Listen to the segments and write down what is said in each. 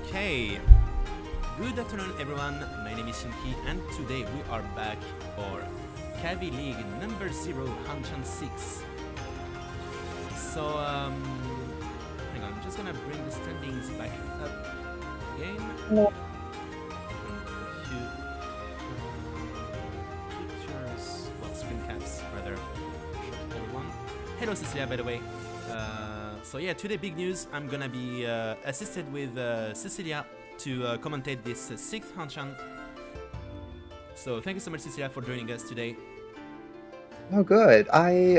Okay, good afternoon everyone, my name is Shinki and today we are back for Kaavi League number 0 Hanchan 6. So, hang on, I'm just gonna bring the standings back up again. No. A few pictures, well, screen caps rather, show to everyone. Hello Cecilia, by the way. So yeah, today big news. I'm gonna be assisted with Cecilia to commentate this 6th Hanchan. So thank you so much, Cecilia, for joining us today. Oh, good. I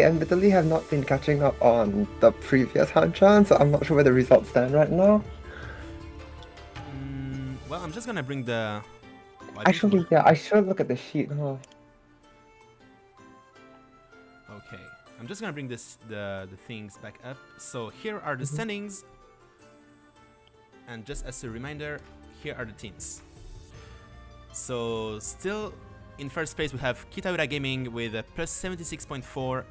admittedly have not been catching up on the previous Hanchan, so I'm not sure where the results stand right now. Well, I'm just gonna bring the. Well, Actually, yeah, I should look at the sheet, huh? Okay, I'm just gonna bring the things back up. So here are the standings, and just as a reminder, here are the teams. So still in first place we have Kitaura Gaming with a plus 76.4,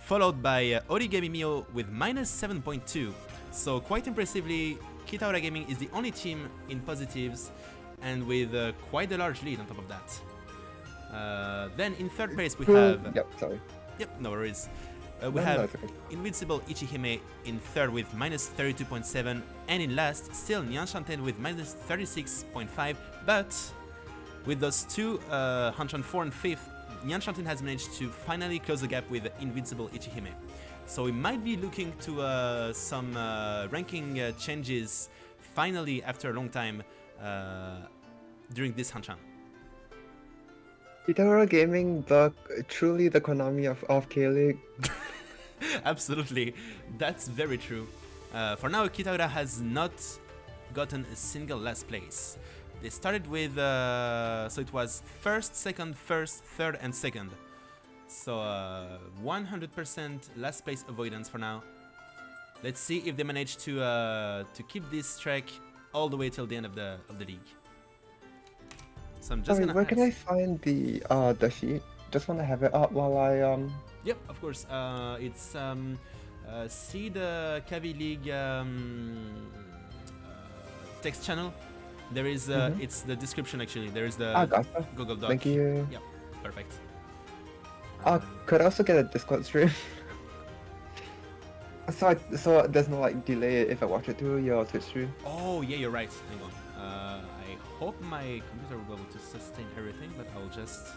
followed by Origami Mio with minus 7.2. So quite impressively, Kitaura Gaming is the only team in positives and with quite a large lead on top of that. Then in third place we have... Yep, sorry. Yep, no worries. We No, have it's okay. Invincible Ichihime in third with minus 32.7, and in last, still Nyanshanten with minus 36.5, but with those two, Hanchan 4 and 5th, Nyanshanten has managed to finally close the gap with Invincible Ichihime. So we might be looking to some ranking changes finally after a long time during this Hanchan. Kitaura Gaming, truly the Konami of K-League. Absolutely, that's very true. For now, Kitaura has not gotten a single last place. They started with, so it was first, second, first, third, and second. So 100% last place avoidance for now. Let's see if they manage to keep this track all the way till the end of the league. So I'm just Sorry, gonna where ask. can I find the sheet? Just want to have it up while I Yep, of course. It's see the Kaavi League text channel. There is it's the description actually. There is the gotcha. Google Doc. Thank you. Yep, perfect. Could I also get a Discord stream? So there's no like delay if I watch it through your Twitch stream. Oh yeah, you're right. Hang on. I hope my computer will be able to sustain everything, but I'll just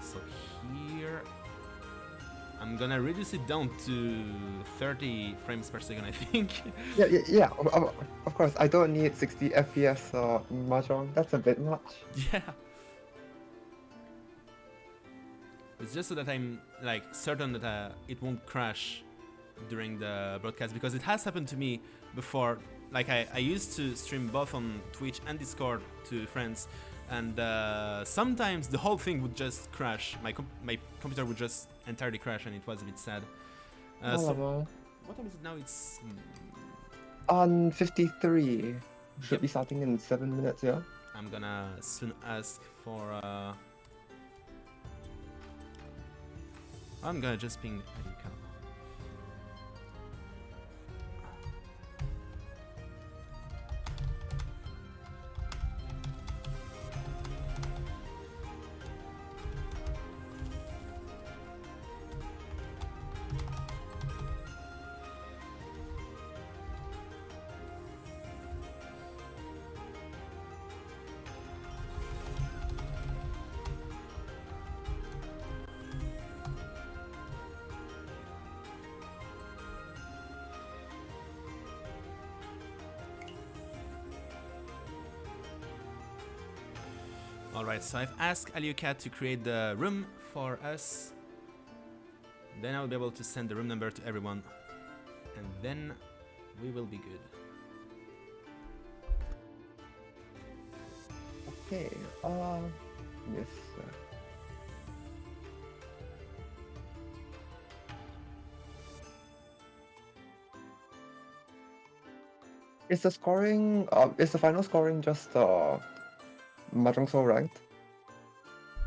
so here I'm gonna reduce it down to 30 frames per second, I think. Yeah. Of course, I don't need 60 FPS or mahjong. That's a bit much. Yeah. It's just so that I'm like certain that it won't crash during the broadcast, because it has happened to me before. Like I used to stream both on Twitch and Discord to friends, and sometimes the whole thing would just crash. My computer would just entirely crash, and it was a bit sad. So what time is it now? It's on 53. Should Yep. be starting in 7 minutes, yeah? I'm gonna soon ask for. I'm gonna just ping Aliuqa. Alright, so I've asked Aliuqa to create the room for us. Then I'll be able to send the room number to everyone. And then we will be good. Okay, yes, sir. Is the scoring, is the final scoring just, Mahjong Soul ranked?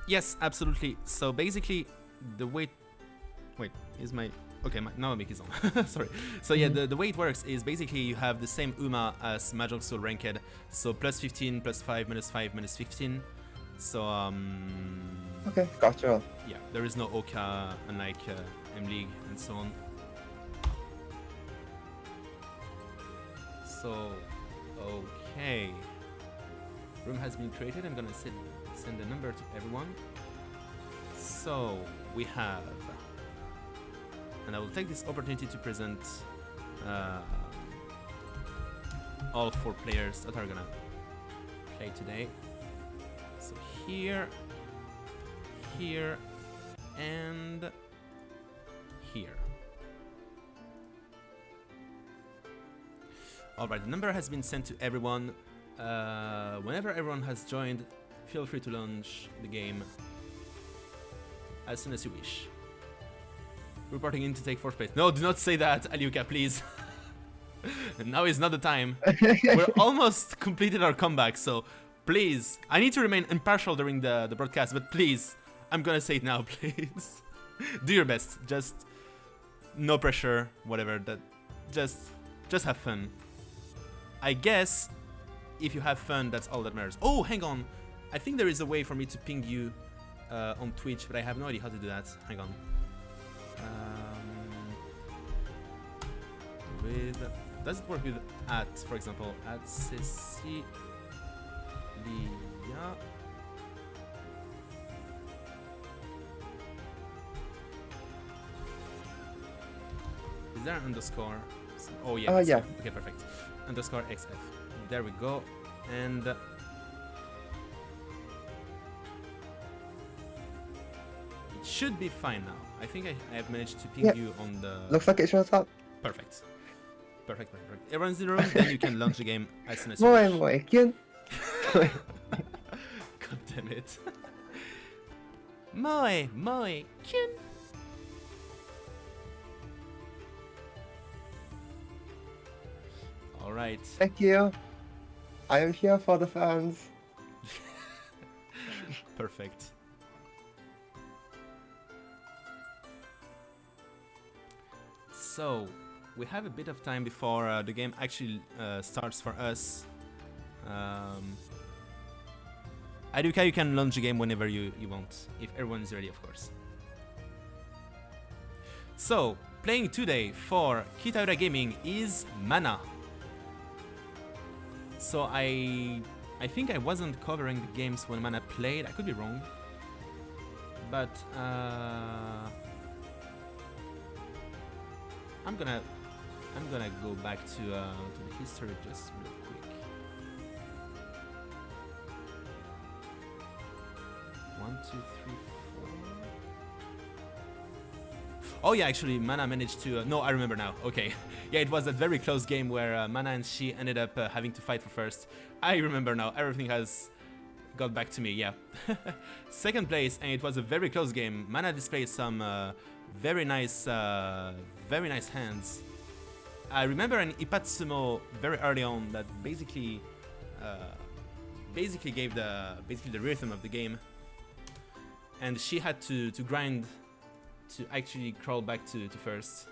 Yes, absolutely. So basically, the way... Wait, is my Okay, now my mic is on. Sorry. So yeah, the way it works is basically you have the same UMA as Magic Soul Ranked. So plus 15, plus 5, minus 15. So Okay, gotcha. yeah, there is no Oka unlike M League and so on. So okay, room has been created. I'm gonna send the number to everyone. So we have, and I will take this opportunity to present all 4 players that are gonna play today. So here, and here. Alright, the number has been sent to everyone. Whenever everyone has joined, feel free to launch the game as soon as you wish. Reporting in to take 4th place. No, do not say that, Aliuqa, please. Now is not the time. We're almost completed our comeback, so please. I need to remain impartial during the broadcast, but please, I'm gonna say it now, please. Do your best. Just no pressure, whatever. Just have fun. I guess if you have fun, that's all that matters. Oh, hang on. I think there is a way for me to ping you on Twitch, but I have no idea how to do that. Hang on. Does it work with for example, Cecilia? Is there an underscore? Oh yeah. Yeah. Okay, perfect. Underscore XF. There we go. And it should be fine now. I think I have managed to ping you on the... Looks like it shows up. Perfect. Perfect. Everyone's in the room, then you can launch the game as soon as you wish. ¿Quién? God damn it. ¿Quién? Alright. Thank you. I am here for the fans. Perfect. So, we have a bit of time before the game actually starts for us. Aliuqa, you can launch the game whenever you want, if everyone is ready, of course. So, playing today for KafeiElric Gaming is Mana. So I think I wasn't covering the games when Mana played. I could be wrong, but I'm gonna go back to the history just real quick. 1, 2, 3, 4. Oh yeah, actually, Mana managed to... no, I remember now. Okay. Yeah, it was a very close game where Mana and she ended up having to fight for first. I remember now. Everything has got back to me, yeah. Second place, and it was a very close game. Mana displayed some very nice hands. I remember an Ipatsumo very early on that basically gave the rhythm of the game. And she had to grind to actually crawl back to first.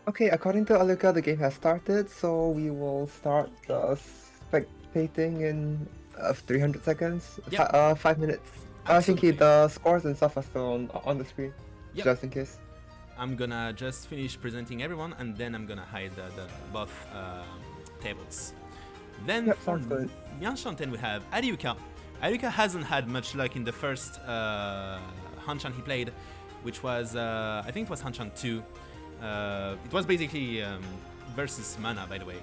Okay, according to Aliuqa, the game has started, so we will start the spectating in 300 seconds. Yep. 5 minutes. Absolutely. I think the scores and stuff are still on the screen, Yep. just in case. I'm gonna just finish presenting everyone, and then I'm gonna hide the both tables. Then Yep, for sounds good. Hanchan 10 we have Aliuqa. Aliuqa hasn't had much luck in the first Hanchan he played, which was I think it was Hanchan 2. It was basically versus Mana, by the way.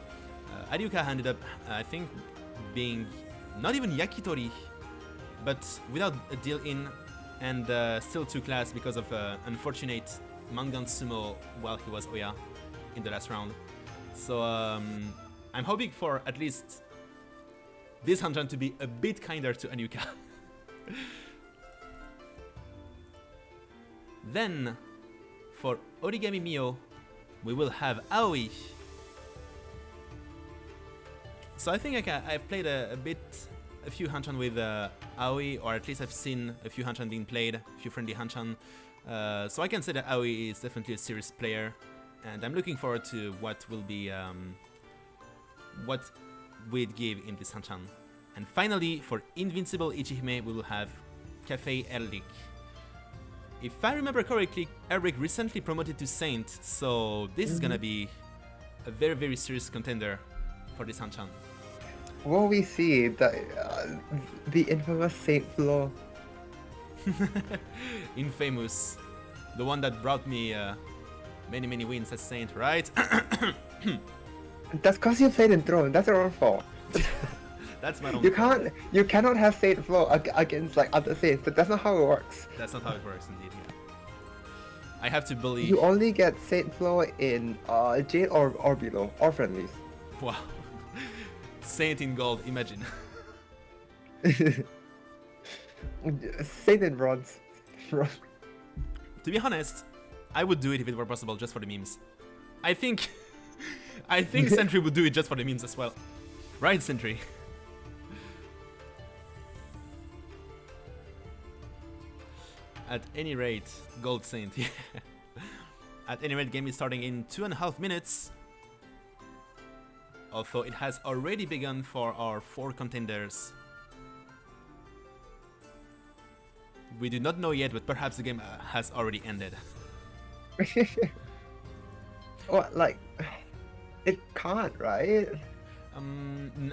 Aliuqa ended up, I think, being not even Yakitori, but without a deal in, and still 2 class because of unfortunate Mangan Sumo while he was Oya in the last round. So I'm hoping for at least this Hanchan to be a bit kinder to Aliuqa. Then, for Origami Mio, we will have Aoi. So I think I've played a few Hanchan with Aoi, or at least I've seen a few Hanchan being played, a few friendly Hanchan. So I can say that Aoi is definitely a serious player, and I'm looking forward to what will be what we'd give in this Hanchan. And finally, for Invincible Ichihime, we will have KafeiElric. If I remember correctly, Elric recently promoted to Saint, so this is gonna be a very, very serious contender for this Hanchan. Will we see the infamous Saint Flo? Infamous. The one that brought me many, many wins as Saint, right? That's because you played in Throne. That's your own fault. That's my own You fault. you cannot have Saint Flo against like other Saints. That's not how it works. That's not how it works, indeed. Yeah. I have to believe. You only get Saint Flo in Jade or below or friendlies. Wow. Saint in gold, imagine. Saint in bronze. To be honest, I would do it if it were possible, just for the memes. I think Sentry would do it just for the memes as well. Right, Sentry? At any rate, Gold Saint, yeah. At any rate, game is starting in 2.5 minutes. Although it has already begun for our 4 contenders. We do not know yet, but perhaps the game has already ended. What, like, it can't, right?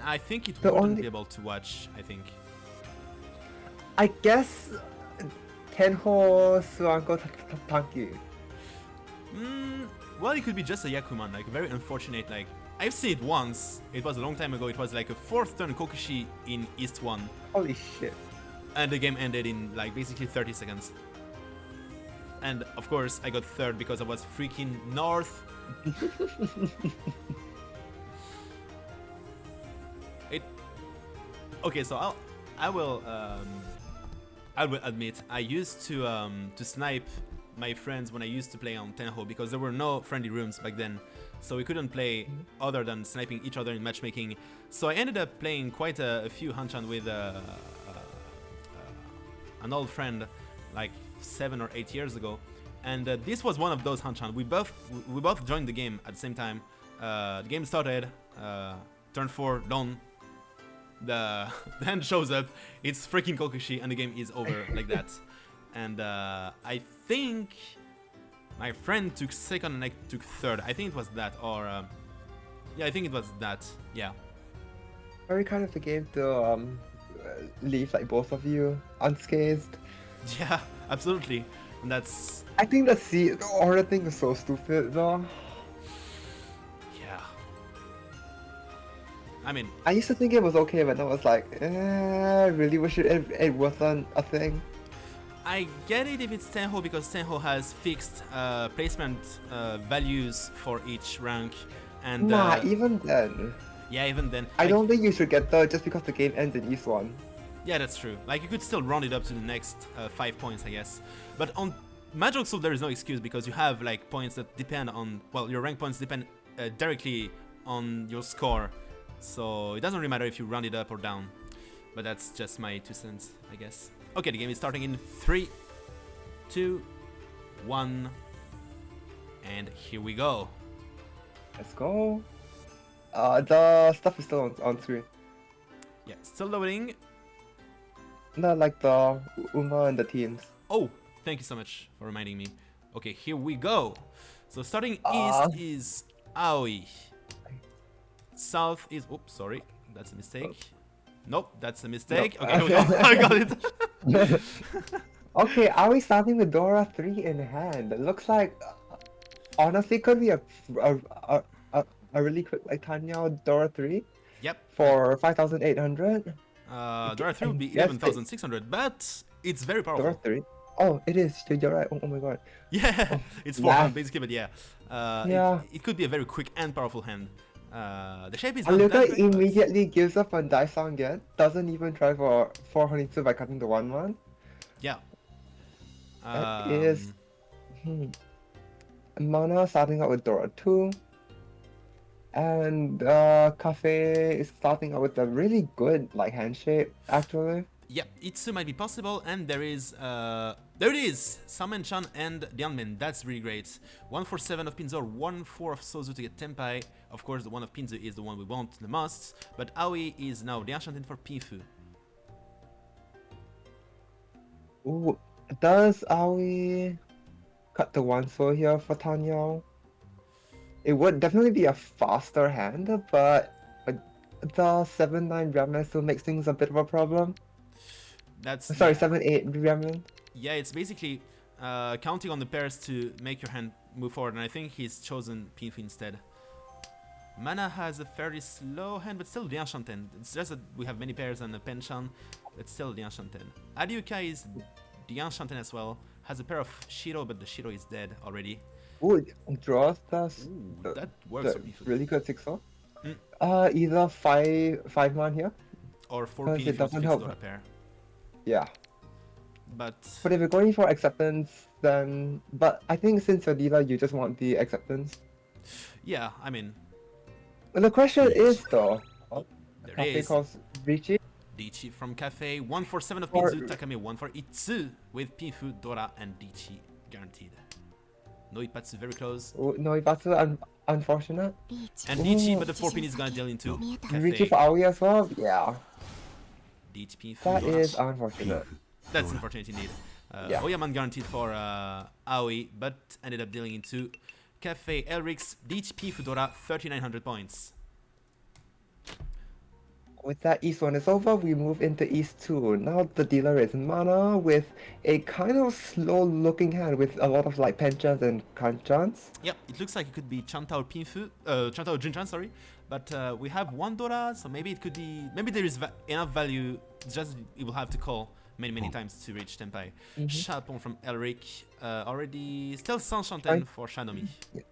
I think it The wouldn't only- be able to watch, I think. I guess Tenho Suanko Tanki. Well, it could be just a Yakuman, like very unfortunate. Like I've seen it once. It was a long time ago. It was like a 4th turn Kokushi in East 1, Holy shit. and the game ended in like basically 30 seconds. And of course, I got 3rd because I was freaking North. Okay, so I will admit I used to snipe my friends when I used to play on Tenho because there were no friendly rooms back then, so we couldn't play other than sniping each other in matchmaking. So I ended up playing quite a few Hanchan with an old friend like 7 or 8 years ago, and this was one of those Hanchan. We both joined the game at the same time. The game started, turn 4 done. The hand shows up, it's freaking Kokushi, and the game is over like that. And I think my friend took 2nd and I took 3rd. I think it was that, or yeah, I think it was that. Yeah. Very kind of the game to leave like both of you unscathed. Yeah, absolutely. And that's I think the order thing is so stupid though. yeah. I mean, I used to think it was okay, but I was like, I really wish it wasn't a thing. I get it if it's Tenho because Tenho has fixed placement values for each rank, and Nah, even then. yeah, even then. I like, don't think you should get the just because the game ends in East 1. Yeah, that's true. Like you could still round it up to the next 5 points, I guess. But on Magic Soul, there is no excuse because you have like points that depend on, well, your rank points depend directly on your score. So it doesn't really matter if you round it up or down. But that's just my 2 cents, I guess. Okay, the game is starting in 3, 2, 1, and here we go. Let's go. The stuff is still on screen. Yeah, still loading. No, like the Uma and the teams. Oh, thank you so much for reminding me. Okay, here we go. So starting east is Aoi. South is... Oops, sorry. That's a mistake. Nope, that's a mistake. Nope. Okay, here we go. I got it. Okay, are we starting with Dora 3 in hand? It looks like, honestly, could be a really quick like Tanya Dora 3 Yep. for 5,800. Dora 3 would be Yes, 11,600, but it's very Dora powerful. 3? Oh, it is. You're right. Oh my god. Yeah, it's 4 Yeah. hand basically, but yeah. Yeah. It could be a very quick and powerful hand. The shape is not that Aliuqa great, but- immediately gives up on Daisang again. Doesn't even try for 422 by cutting the 1-1. Yeah. That is... Mana starting out with Dora 2. And Cafe is starting out with a really good like hand shape, actually. Yep, Itsu might be possible, and there it is! Hanchan and Dianmen, that's really great. 147 of Pinzo, 1-4 of Sozu to get Tenpai. Of course, the one of Pinzo is the one we want the most, but Aoi is now the Enchanted for Pinfu. Ooh, does Aoi cut the 1-4 here for Tanyao? It would definitely be a faster hand, but the 7-9 Gremlin still makes things a bit of a problem. That's Sorry, yeah. 7-8 Gremlin. Yeah, it's basically counting on the pairs to make your hand move forward, and I think he's chosen Pinfu instead. Mana has a fairly slow hand, but still the Enchanted. It's just that we have many pairs and a Penchan, but still the Enchanted. Aliuqa is the Enchanted as well. Has a pair of Shiro, but the Shiro is dead already. Ooh, draws does That works for the Pinfu. really good 6-4. Mm. Either 5-man here. Or 4 Because it Pinfu doesn't fixed help. Dora pair. Yeah. But But if you're going for acceptance, then... But I think since you're dealer, you just want the acceptance. yeah, I mean, But the question is though... there Cafe is calls Richie. Dichi from Cafe, 147 of Or- Pinzu, Takame 1 for Itsu, with Pinfu, Dora, and Dichi guaranteed. No Ipatsu very close. Ooh, no, Ibatsu, unfortunate. And Dichi, Ooh. but the 4 pin is gonna deal into Richie Cafe. for Aoi as well? Yeah. Dichi, Pinfu, That Dora. is unfortunate. That's unfortunate indeed. Yeah. Oyaman guaranteed for Aoi, but ended up dealing into KafeiElric's Dichi, Pinfu, Dora, 3,900 points. With that East 1 is over, we move into East 2. Now the dealer is Mana with a kind of slow looking hand with a lot of like Penchans and Kanchans. Yep, it looks like it could be Chantao Pinfu, Chantao Jinchan, sorry. But we have 1 Dora, so maybe it could be, maybe there is enough value, just it will have to call many times to reach Tenpai. Chapon from Elric, already still Sanshanten for Shanomi. Yeah.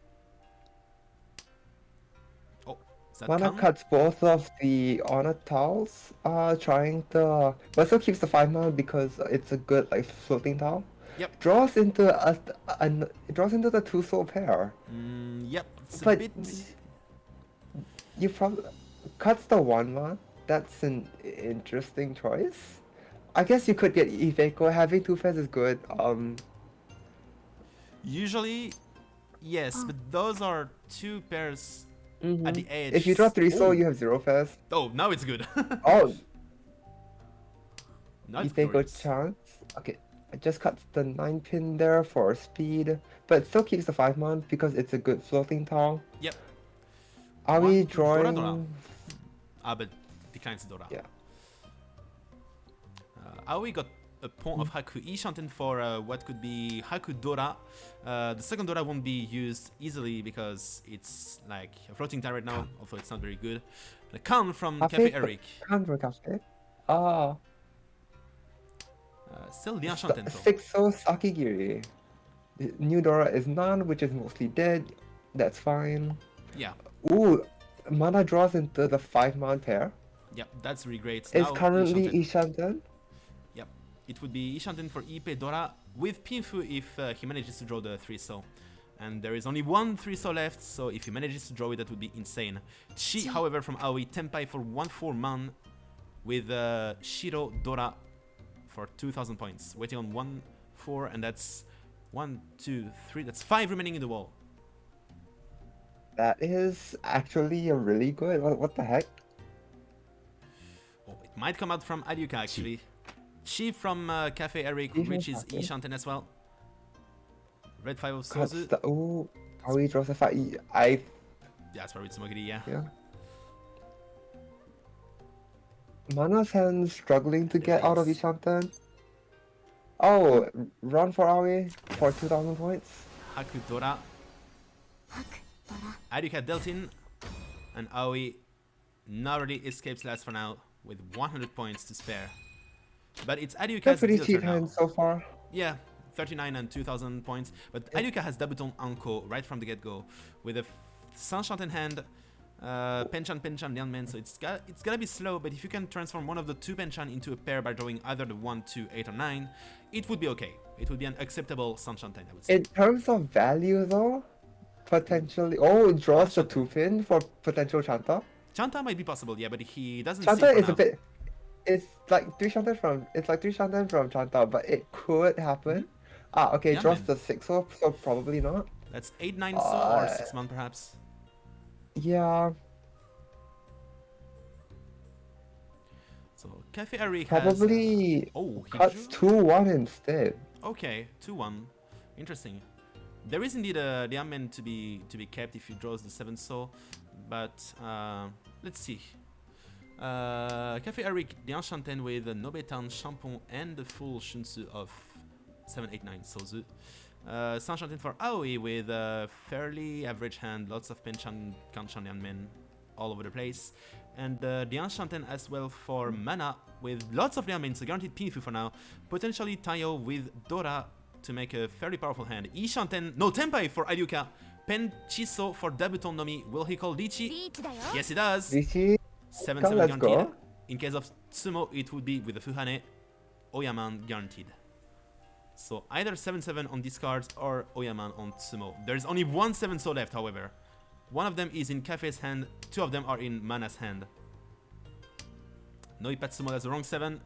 Oh, is that Mana Kan? cuts both of the Honor Tiles, trying to... But still keeps the 5-mana because it's a good like floating tile. Yep. Draws into draws into the 2-soul pair. Yep, it's a But bit... you probably... Cuts the 1-mana. That's an interesting choice. I guess you could get Iveco. Having 2 pairs is good. Usually, yes, but those are 2 pairs at the edge. If you draw 3-soul, Oh. you have 0 pairs. Oh, now it's good. Oh, Now it's Iveco glorious. chance. Okay, it just cuts the 9-pin there for speed, but it still keeps the 5-man because it's a good floating tile. Yep. Are One we to Dora drawing? Dora. But declines Dora. Yeah. Aoi got a pawn of Haku Ishanten for what could be Haku Dora. The second Dora won't be used easily because it's like a floating tile right now, although it's not very good. The Kan from KafeiElric. Canberra Cafe. Ah, Still the Enchanted though. 6-0 Sakigiri. The new Dora is none, which is mostly dead. That's fine. Yeah, Ooh, Mana draws into the 5-man pair. yep, that's really great. It's Now currently Ishanten. Ishanten. Yep, it would be Ishanten for Ipe Dora with Pinfu if he manages to draw the 3-so. And there is only 1 3-so left, so if he manages to draw it, that would be insane. Chi, however, from Aoi, Tenpai for 1-4 man with Shiro Dora for 2,000 points. Waiting on 1-4, and that's 1, 2, 3, that's 5 remaining in the wall. That is actually a really good. What the heck? Oh, it might come out from Aliuqa actually. Chi from KafeiElric, Chi which from is Cafe. Ishanten as well. Red 5 of Cuts Sozu. the, ooh, Aoi draws a 5. I Yeah, that's probably Tsumogiri, yeah. Yeah. Mana's hand struggling to get out of Nice. Ishanten. Oh, run for Aoi for 2,000 points. Haku Dora. Aliuqa dealt in, and Aoi narrowly escapes last for now with 100 points to spare. But it's That's Aliuqa's pretty deal cheap turn now. hand so far. Yeah, 39 and 2,000 points. But Aliuqa has Dabuton Anko right from the get-go with a Sanshanten hand, Penchan, Lianmen, so it's gonna be slow, but if you can transform one of the 2 Penchan into a pair by drawing either the 1, 2, 8, or 9, it would be okay. It would be an acceptable Sanshanten, I would say. In terms of value though, potentially... Oh, it draws the 2-pin for potential Chanta. Chanta might be possible, yeah, but he doesn't Chanta see it for is now. a bit... It's like three shanten from Chanta, but it could happen. Ah, okay, draws Yanmin. the 6 off, so probably not. That's 8-9 so or Uh, 6-1 perhaps. yeah, So KafeiElric has. probably Oh, he cuts drew. 2-1 instead. Okay, 2-1. Interesting. There is indeed a Liamen to be kept if he draws the 7 so, but let's see. KafeiElric Lianshanten with Nobetan, Champon, and the full Shunsu of 7-8-9 Sozu. Sanshanten for Aoi with a fairly average hand, lots of Penchan, Kanchan, Lianmen all over the place. And Lianshanten as well for mana with lots of Lianmen, so guaranteed Pinfu for now. Potentially Tayo with Dora to make a fairly powerful hand. Ishanten, no Tempai for Aliuqa. Pen Chiso for Dabuton Nomi. Will he call Lichi? Yes, he does. Lichi, 7-7 let's guaranteed. go. In case of Tsumo, it would be with the Fuhane. Oyaman guaranteed. So either 7-7 on discards or Oyaman on Tsumo. There's only one 7 so left, however. One of them is in Kafei's hand, two of them are in Mana's hand. No Ipatsumo, that's the wrong 7.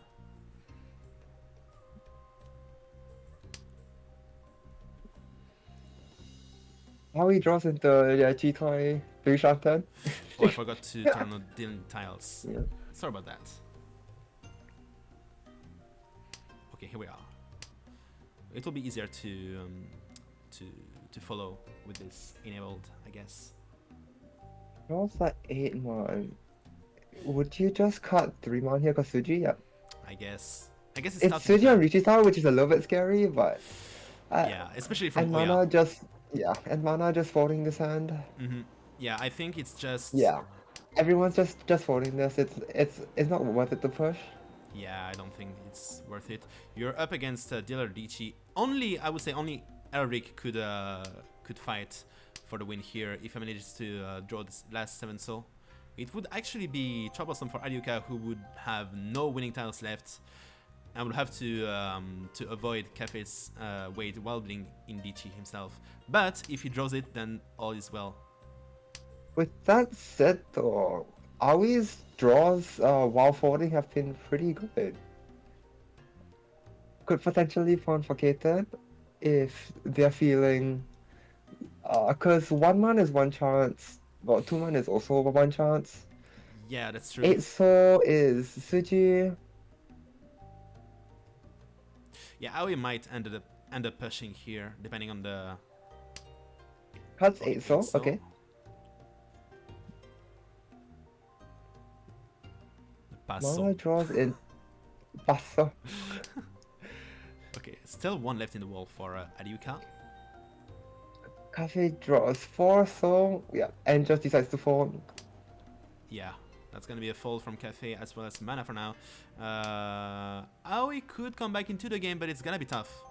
How he draws into Chitoi 3 shanten. Oh, I forgot to turn on Dylan tiles. Yeah. Sorry about that. Okay, here we are. It will be easier to follow with this enabled, I guess. Draws that 8-1. Would you just cut 3-1 here, because Suji? Yeah. I guess it's It's tough to Suji on defend. Richi's tower, which is a little bit scary, but... Yeah, especially from and Oya. mana just... Yeah, and mana just folding this hand. Yeah, I think it's just... Yeah. Everyone's just folding this. It's not worth it to push. Yeah, I don't think it's worth it. You're up against Dealer Dichi. Only, I would say, only Elric could fight for the win here if he manages to draw this last 7 so. It would actually be troublesome for Aliuqa, who would have no winning tiles left and would have to avoid Kafei's weight while being in Dichi himself. But if he draws it, then all is well. With that said, though, Aoi's draws while folding have been pretty good. Could potentially phone for Katen if they're feeling... Because 1-man is 1 chance, well, 2-man is also 1 chance. Yeah, that's true. 8 so is Suji. Yeah, Aoi might end up pushing here, depending on the... Cuts Okay, 8 so, 8 so. okay. Passo. Mana draws in Passo. Okay, still one left in the wall for Aliuqa. Kafei draws 4 so, yeah, and just decides to fold. Yeah, that's gonna be a fold from Kafei as well as mana for now. Aoi could come back into the game, but it's gonna be tough.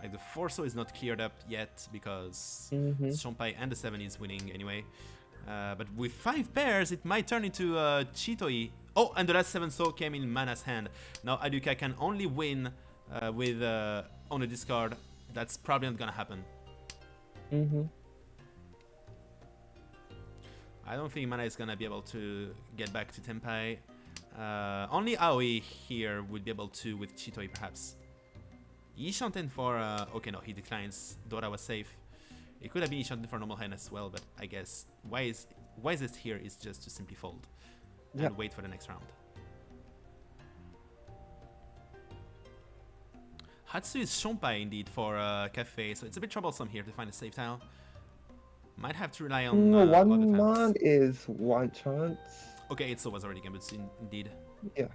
Like the 4 so is not cleared up yet because Shonpai and the 7 is winning anyway. But with 5 pairs, it might turn into Chitoi. Oh, and the last 7 so came in Mana's hand. Now Aliuqa can only win with on a discard. That's probably not gonna happen. I don't think Mana is gonna be able to get back to Tempai. Only Aoi here would be able to with Chitoi perhaps. Ishanten for... okay, no, he declines. Dora was safe. It could have been Ishanten for normal hand as well, but I guess wisest here is just to simply fold and wait for the next round. Hatsu is Shonpai indeed for Kafei, so it's a bit troublesome here to find a safe tile. Might have to rely on other 1 tiles. man is 1 chance. Okay, it was already gambits indeed. Yeah.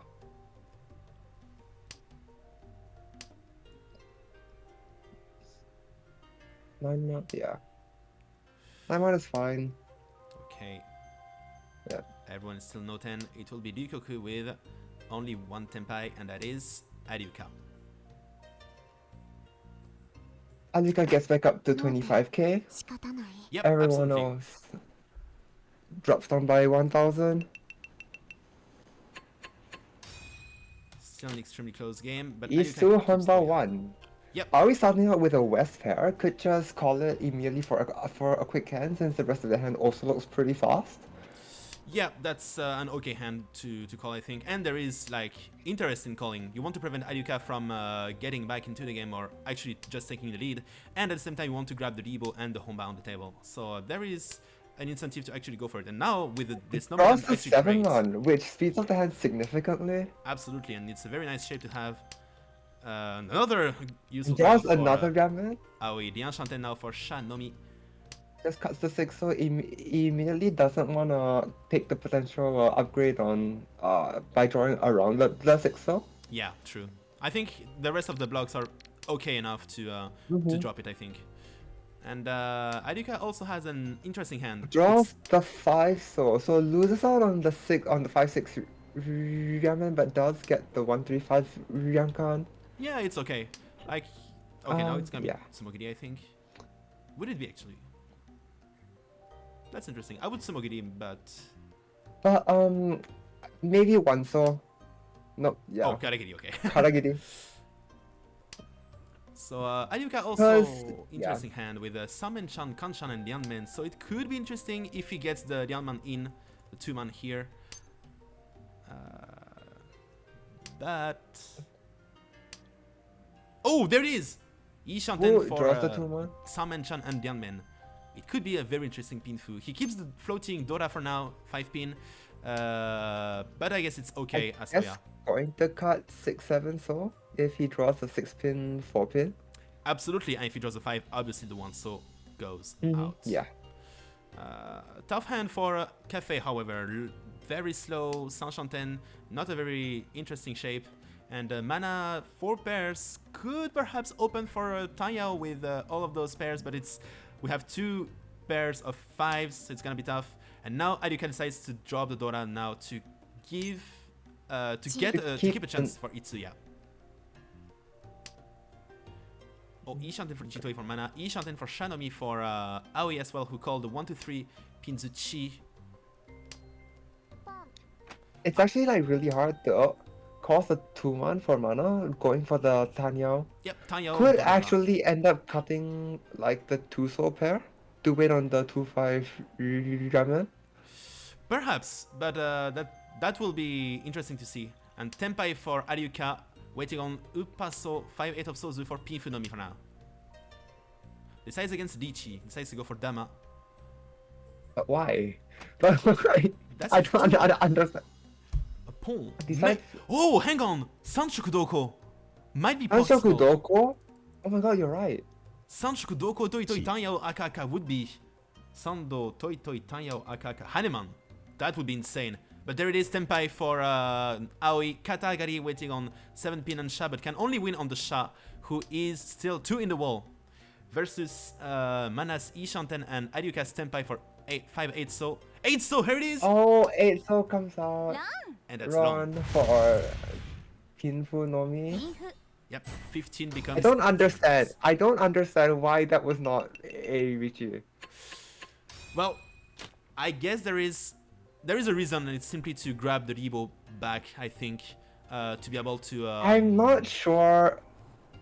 Nine man, yeah. 9 man is fine. Okay. Yeah. Everyone is still no 10. It will be Ryukoku with only 1 Tempai, and that is Aliuqa. Aliuqa gets back up to 25k. Yep, Everyone absolutely. else drops down by 1000. Still an extremely close game, but Isu Aliuqa keeps Honba going. 1. Yep. Are we starting out with a West pair? Could just call it immediately for a quick hand, since the rest of the hand also looks pretty fast. Yeah, that's an okay hand to call, I think. And there is like interest in calling. You want to prevent Aliuqa from getting back into the game or actually just taking the lead, and at the same time you want to grab the Debo and the Homba on the table. So there is an incentive to actually go for it. And now with this number Draws hand the actually 7 great. one, which speeds up the hand significantly. Absolutely, and it's a very nice shape to have. Another useful Draws card for another Gammon. Aoi. The Enchanted now for Shanomi. Just cuts the 6, so immediately doesn't want to take the potential upgrade on by drawing around the 6, so. Yeah, true. I think the rest of the blocks are okay enough to drop it, I think. And Aliuqa also has an interesting hand. Draws the 5, so loses out on the 5/6 Ramen, but does get the 1/3/5 Ryankan. Yeah, it's okay. Like, okay, now it's gonna yeah. be Sumogiri, I think. Would it be actually? That's interesting. I would Sumogiri, but But maybe one, so. No, yeah. oh, Karagiri, okay. Karagiri. So Aliuqa also 'Cause, interesting hand with Hanchan, Kanchan, and Lianmen. So it could be interesting if he gets the Lianman in, the 2-man here. But oh, there it is! Yishanten for Draws the 2-1. Hanchan and Lianmen. It could be a very interesting pinfu. He keeps the floating Dora for now, 5-pin. But I guess it's okay as Yes, Oya. going to cut 6/7, so if he draws a 6-pin, 4-pin. Absolutely, and if he draws a 5, obviously the 1 so goes out. Yeah. Tough hand for Cafe, however. Very slow, Saint-Chanten, not a very interesting shape. And mana 4 pairs could perhaps open for Tanya with all of those pairs, but we have 2 pairs of 5s, so it's gonna be tough. And now Aliuqa decides to drop the Dora now to give to keep a chance for Itsuya. Oh, Ishanten for Jitoi for mana, Ishanten for Shanomi for Aoi as well, who called the 1-2-3 Pinzuchi. It's actually like really hard to cost a 2-1 for mana, going for the Tanyao. Yep, Tanya Could actually end up cutting like the 2-soul pair to wait on the 2/5 Ramen. Perhaps, but that will be interesting to see. And Tenpai for Aliuqa, waiting on Uppaso 5/8 of Sozu for Pinfunomi for now. Decides against Lichi, decides to go for Dama. But why? But I don't understand. A pawn. Decides. Oh, hang on! Sanshoku Doko might be possible. Hanshoku Doko? Oh my god, you're right. Sanshoku Doko Toi Toi Tanyao Aka would be Sando Toi Toi Tanyao Aka Haneman. That would be insane. But there it is, Tenpai for Aoi. Katagari waiting on 7-pin and Sha, but can only win on the Sha, who is still 2 in the wall. Versus Mana's Ishanten and Aliuqa's Tenpai for 5/8 so. 8 so, here it is! Oh, 8 so comes out. And that's Run long. for Pinfu Nomi. Yep, 15 becomes. I don't understand why that was not a Richie. Well, I guess there is a reason, and it's simply to grab the Rebo back, I think, to be able to. I'm not sure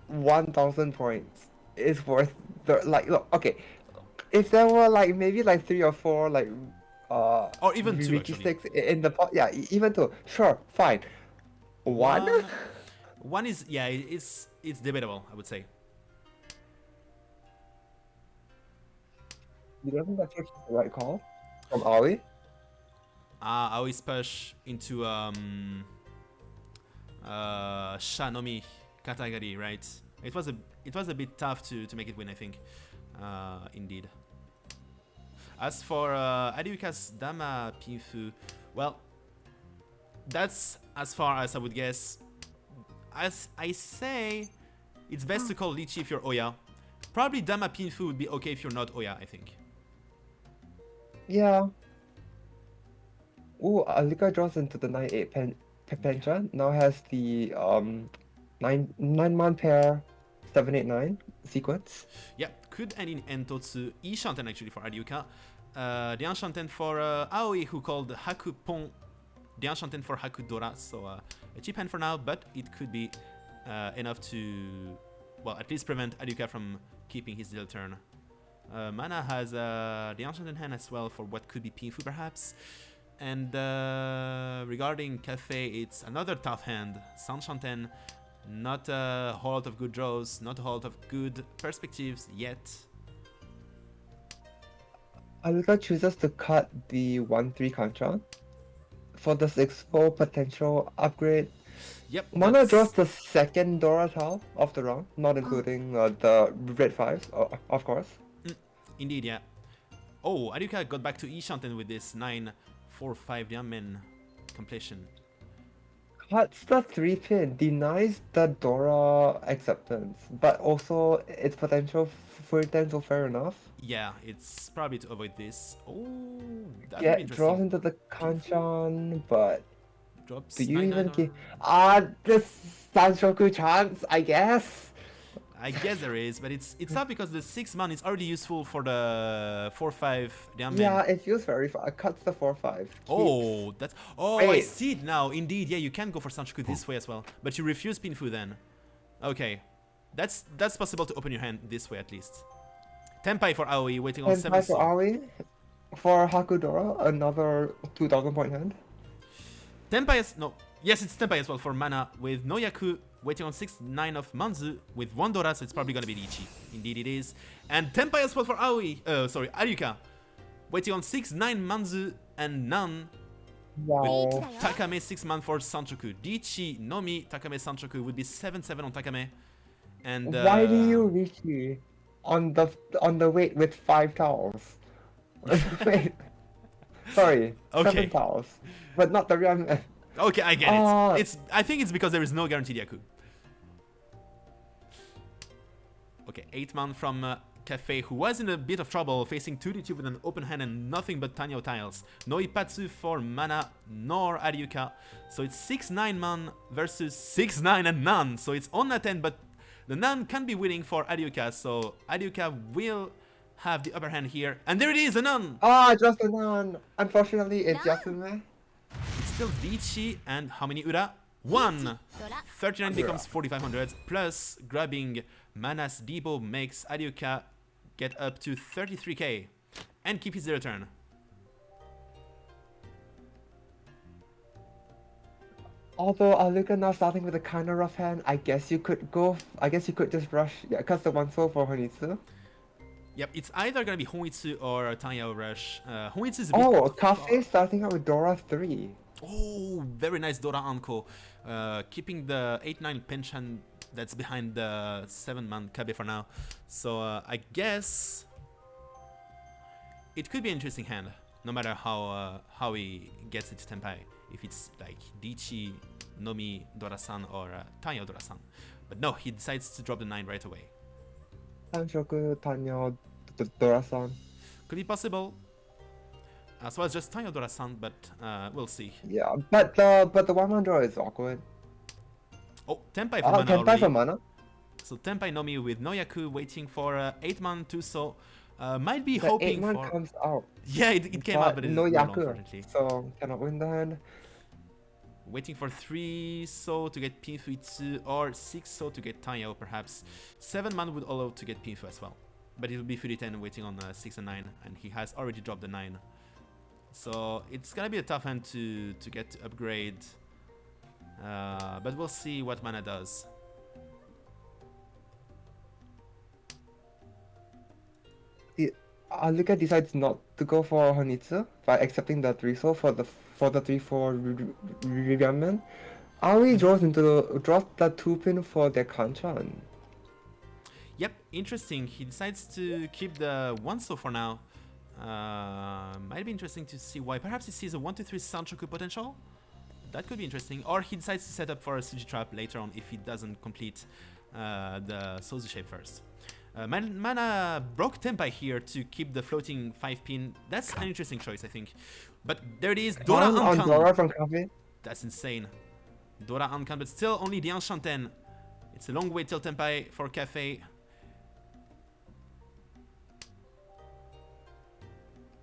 1,000 points is worth the look. Okay, if there were like maybe like 3 or 4 like or even 2 Richie actually. sticks in the pot, yeah, even 2, sure, fine. One? One is, yeah, it's debatable, I would say. You don't think that's the right call from Aoi? I always push into Shanomi Katagari, right? It was a bit tough to make it win, I think. Indeed. As for Aliuqa's Dama Pinfu, well, that's as far as I would guess. As I say, it's best to call Lichi if you're Oya. Probably Dama Pinfu would be okay if you're not Oya, I think. Yeah. Ooh, Aliuqa draws into the 9/8 Hanchan. Now has the 9-man pair 7/8-9 sequence. Yeah, could end in Entotsu. Ishanten actually for Aliuqa. The Enchanten for Aoi, who called Haku Pon. The Enchanten for Haku Dora. So a cheap hand for now, but it could be enough to, well, at least prevent Aliuqa from keeping his little turn. Mana has the Enchanted hand as well for what could be Pinfu perhaps. And regarding Cafe, it's another tough hand. Saint-Chantin, not a whole lot of good draws, not a whole lot of good perspectives yet. Aliuqa chooses to cut the 1-3 Hanchan for the 6-4 potential upgrade. Yep. Mana draws the second Dora tile of the round, not including the red 5s, of course. Indeed, yeah. Oh, Aliuqa got back to Ishanten with this 9-4-5 Diamond completion. Cuts the 3-pin, denies the Dora acceptance, but also its potential for it, so fair enough. Yeah, it's probably to avoid this. Oh, that would be Get interesting. draws into the Kanchan, but Drops do you 9-9 even or... keep this Sanshoku chance, I guess? I guess there is, but it's not because the 6-man is already useful for the 4-5 Diamond. Yeah, it feels very far. It cuts the 4-5. Oh, that's... Oh, I Wait. see it now. Indeed, yeah, you can go for Sanchoku this way as well. But you refuse Pinfu then. Okay. That's possible to open your hand this way at least. Tenpai for Aoi, waiting on 7 Tenpai for Aoi. For Hakudora, another 2,000 point hand. Tenpai is... No. Yes, it's Tenpai as well for mana with no Yaku, waiting on 6-9 of Manzu with 1 Dora, so it's probably gonna be Ichi. Indeed it is. And Tenpai as well for Aoi. Sorry, Aliuqa. Waiting on 6-9 Manzu and Nan. Wow. With Takame 6-man for Sanchoku. Dichi, Nomi, Takame, Sanchoku would be 7-7 on Takame. And Why do you Rishi on the weight with 5 tiles? Wait. Sorry, Okay. 7 tiles. But not the real. Okay, I get it. I think it's because there is no guaranteed Yaku. Okay, 8-man from Cafe, who was in a bit of trouble, facing 2D2 with an open hand and nothing but Tanyo tiles. No Ipatsu for mana, nor Aliuqa. So it's 6-9 man versus 6-9 and Nan. So it's on that end, but the Nan can be winning for Aliuqa. So Aliuqa will have the upper hand here. And there it is, a Nan! Just a Nan. Unfortunately, it's Yasume. It's still Dichi and how many Ura? 1! 39 becomes 4,500, plus grabbing Mana's Debo makes Aliuqa get up to 33k and keep his return. Although Aliuqa now starting with a kind of rough hand, I guess you could just rush. Yeah, cause the 1-4 for Honitsu. Yep, it's either gonna be Honitsu or Tanya Rush. Honitsu is a bit... Oh, Cafe starting out with Dora 3. Oh, very nice Dora Anko. Keeping the 8-9 pension that's behind the 7-man Kabe for now. So I guess it could be an interesting hand, no matter how he gets it to Tenpai. If it's like Dichi, Nomi, Dora-san or Tanya Dora-san. But no, he decides to drop the 9 right away. Sanshoku, Tanya, Dora-san. Could be possible. As well as just Tanya Dora-san, but we'll see. Yeah, but the 1-man draw is awkward. Oh, Tenpai for mana Tenpai already. for mana. So Tenpai Nomi with no Yaku waiting for 8-man Tuso. Might be The hoping 8-man for... comes out. Yeah, it came out, but it no is not, Yaku, unfortunately. so cannot win the hand. Waiting for 3 So to get Pinfu or 6 So to get Tanyo perhaps. 7-man would allow to get Pinfu as well. But it will be 30-10 waiting on 6 and 9, and he has already dropped the 9. So it's gonna be a tough hand to get to upgrade. But we'll see what mana does. Aliuqa decides not to go for Honitsu by accepting the 3 soul for the 3-4 Ryumen. Aoi draws the 2-pin for their Kanchan. Yep, interesting. He decides to keep the 1 So for now. Might be interesting to see why. Perhaps he sees a 1-2-3 Sanchoku potential. That could be interesting. Or he decides to set up for a Suji trap later on if he doesn't complete the Sozu shape first. Mana broke Tenpai here to keep the floating 5-pin. That's an interesting choice, I think. But there it is, Dora on Ankan. Dora from Kaavi. That's insane. Dora Ankan, but still only the Enchanten. It's a long way till Tenpai for Cafe.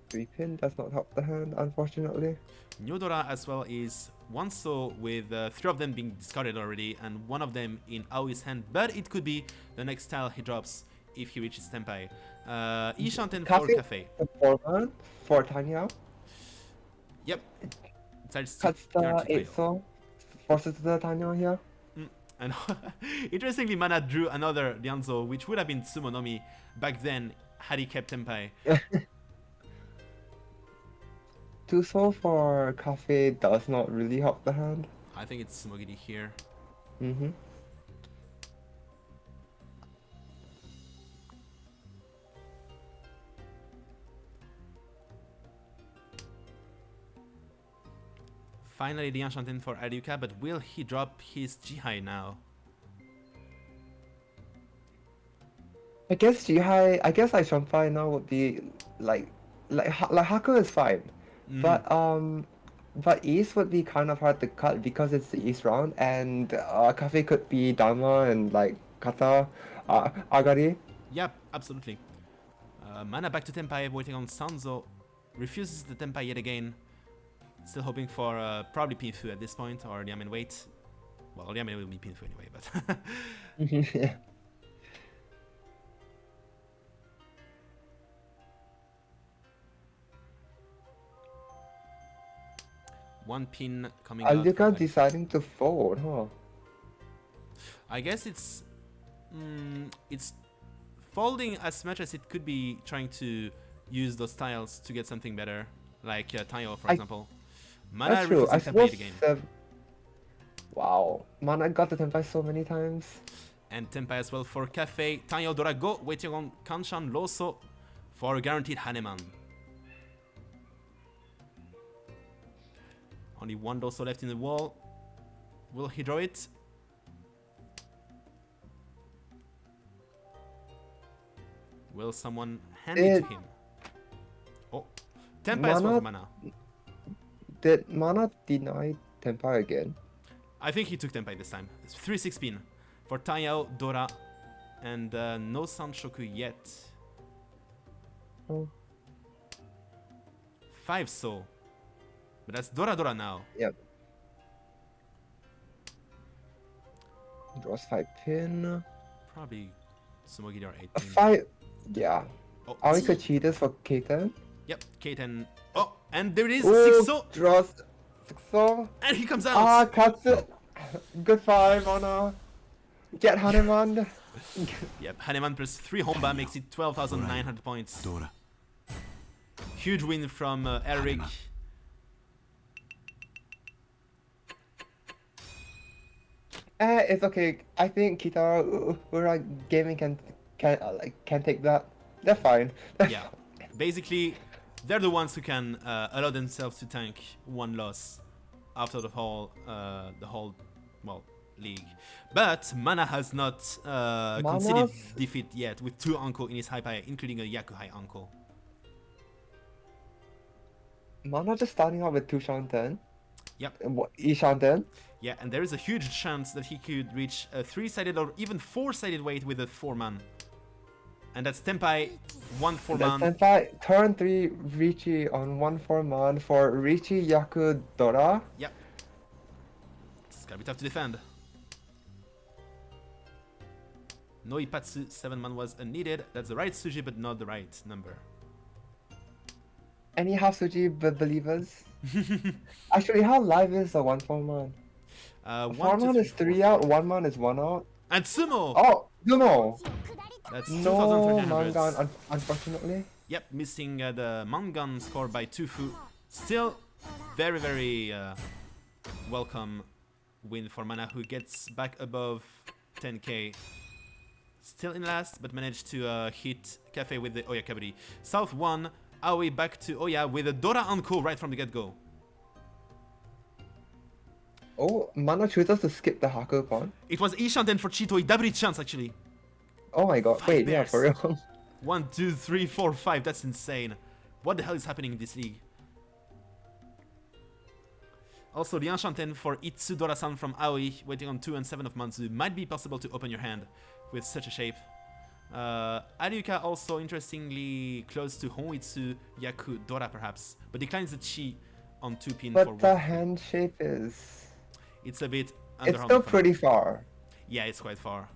3-pin does not help the hand, unfortunately. New Dora as well is 1 So with 3 of them being discarded already and 1 of them in Aoi's hand. But it could be the next tile he drops if he reaches Tenpai. Ishanten for Cafe. The 4-man for Tanya. Yep. Decides to Cuts the guarantee 8 Tayo. so forces the Tanyo here. And interestingly, Mana drew another Lianzo, which would have been Tsumonomi back then had he kept Tenpai. 2 so for Kafei does not really help the hand. I think it's Smogiri here. Mm-hmm. Finally, the Enchanted for Aliuqa, but will he drop his Jihai now? I guess like Shunpai now would be like Haku is fine. But East would be kind of hard to cut because it's the East round, and Cafe could be Dama and like Kata, Agari. Yep, absolutely. Mana back to Tenpai, waiting on Sanzo. Refuses the Tenpai yet again. Still hoping for probably Pinfu at this point, or Liamen wait. Well, Liamen will be Pinfu anyway, but... Yeah. One pin coming out. Aliuqa deciding to fold, huh? I guess it's folding as much as it could be trying to use those tiles to get something better, like Tayo, for example. Mana That's true. I refusing Tenpai suppose. again. Wow, Mana got the Tenpai so many times. And Tenpai as well for Cafe. Tayo Dorago waiting on Kanchan Loso for guaranteed Haneman. Only one Loso left in the wall. Will he draw it? Will someone hand it to him? Oh, Tenpai as well for Mana. Did Mana deny Tenpai again? I think he took Tenpai this time. It's 3-6 pin for Tayo, Dora, and no Sanshoku yet. Oh. 5 so. But that's Dora now. Yep. Draws 5 pin. Probably Sumogiri or 8 A pin. 5. Yeah. Oh, Are we could cheat this for Keiten? yep, Keiten. Oh, and there it is, Ooh, 6 so. draws 6 so. And he comes out. Ah, cuts it. Goodbye, Mana. Get Hanuman. Yep, Haneman plus 3 Homba makes it 12,900 points. Dora. Huge win from Elric. It's okay. I think Kita Ura Gaming can take that. They're fine. Yeah, basically, they're the ones who can allow themselves to tank one loss after the whole well, league. But Mana has not conceded defeat yet, with 2 Anko in his high pie, including a Yakuhai Anko. Mana just starting out with 2 Shanten. Yep. E Shanten. Yeah, and there is a huge chance that he could reach a 3-sided or even 4-sided weight with a 4-man. And that's Tenpai, 1 4-man. That's Tenpai, turn 3 Richi on 1 4-man for Richi Yaku Dora. Yep. It's gonna be tough to defend. No Ipatsu, 7-man was unneeded. That's the right Suji, but not the right number. Any half Suji believers? Actually, how live is a 1 4-man? 4-man is 3 out, 1-man is 1 out. And Sumo! Oh, Sumo! That's No 2,300. Mangan, unfortunately. Yep, missing the Mangan score by Tufu. Still, very, very welcome win for Mana, who gets back above 10k. Still in last, but managed to hit Cafe with the Oya Kaburi. South 1, Aoi back to Oya with a Dora Anko right from the get-go. Oh, Mana chooses to skip the Haku pawn. It was Ishanten for Chitoi, Dabri chance actually. Oh my god, 5 wait, yeah, bears. for real. 1, 2, 3, 4, 5, that's insane. What the hell is happening in this league? Also, the Enchanted for Itsu Dora-san from Aoi, waiting on 2 and 7 of Manzu. Might be possible to open your hand with such a shape. Aliuqa also interestingly close to Honitsu, Yaku, Dora perhaps, but declines the Chi on 2 pin for But the 1. hand shape is... It's a bit It's underwhelming still for now. pretty far. Yeah, it's quite far.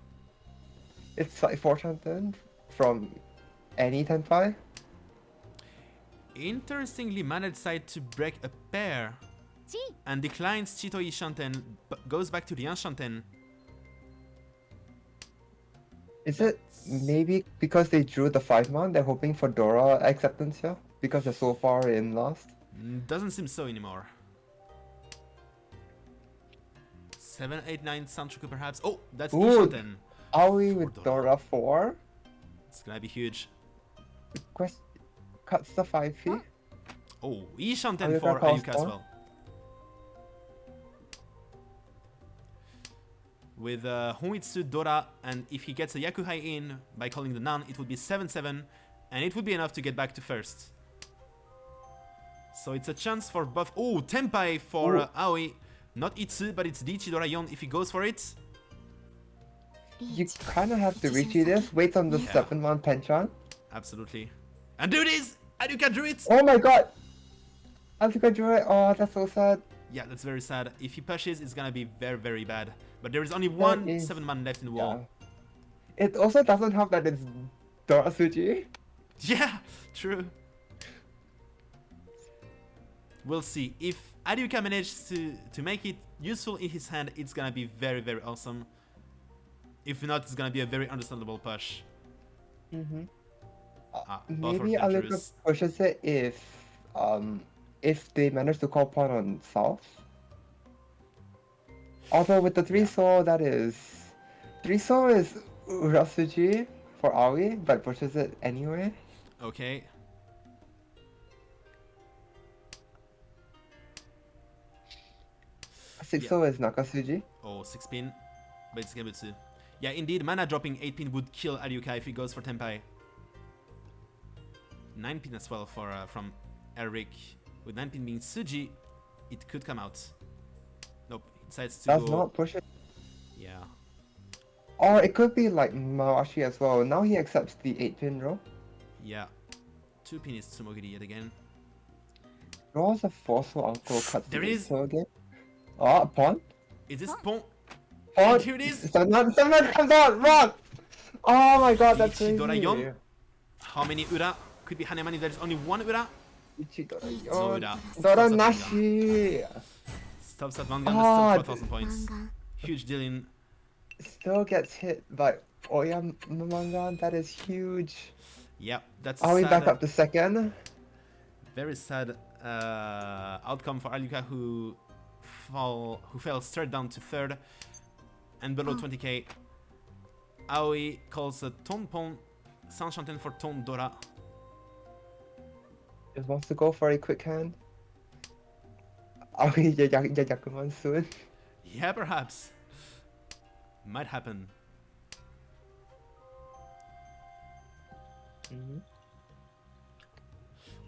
It's like 4 Shanten from any Tenpai. Interestingly, Mana decided to break a pair and declines Chito Ishanten, but goes back to the Enchanten. Is it maybe because they drew the 5-man, they're hoping for Dora acceptance here? Because they're so far in last? Doesn't seem so anymore. 7, 8, 9 Sanchoku perhaps. Oh, that's Ooh, Ishanten. Aoi with Dora 4. It's gonna be huge. Quest cuts the 5 fee. Oh, Ishanten Aliuqa for calls Aliuqa as down. well. With Honitsu, Dora, and if he gets a Yakuhai in by calling the Nan, it would be 7-7, and it would be enough to get back to first. So it's a chance for both. Oh, Tenpai for Aoi. Not Itsu, but it's Dichi Dorayon if he goes for it. You kind of have to retreat this. Wait on the 7-man Penchan. Absolutely. And do this! Aliuqa drew it! Oh my god! Aliuqa drew it. Oh, that's so sad. Yeah, that's very sad. If he pushes, it's gonna be very, very bad. But there is only one 7-man left in the wall. Yeah. It also doesn't help that it's Dora Suji. Yeah, true. We'll see. If Aliuqa manages to make it useful in his hand, it's gonna be very, very awesome. If not, it's gonna be a very understandable push. Maybe Aliuqa pushes it if they manage to call pawn on south. Although with the 3 soul, that is 3 soul is Urasuji for Aoi, but pushes it anyway. Okay. Six soul is Nakasuji. Oh, 6 pin, but it's Gebutsu. Yeah, indeed, mana dropping 8 pin would kill Aliuqa if he goes for Tenpai. 9 pin as well for from Elric. With 9 pin being Suji, it could come out. Nope, he decides to Does go. not push it. Yeah. Or it could be like Mawashi as well. Now he accepts the 8-pin row. Yeah. 2 pin is Tsumogiri yet again. Draws a 4 soul uncle, cuts There the 8 is- soul again. Oh, pawn? Is this Pon? Pawn! And here it is! 7-man comes out! Run! Oh my god, that's Ichi crazy! Dorayon? How many Ura? Could be Hanemani, there's only one Ura. Ichi No Dorayon. Ura. Dora Nashi! Stops at Mangan, Ah, that's still 12,000 points. Huge deal in. Still gets hit by Oyamangan, that is huge. Yep, that's Are we sad, back up to second? very sad outcome for Aliuqa who fell straight down to third and below 20k. Aoi calls a Ton Pon, Sanchanten for Ton Dora. Just wants to go for a quick hand. Are we Yakuman soon? Yeah, perhaps. Might happen.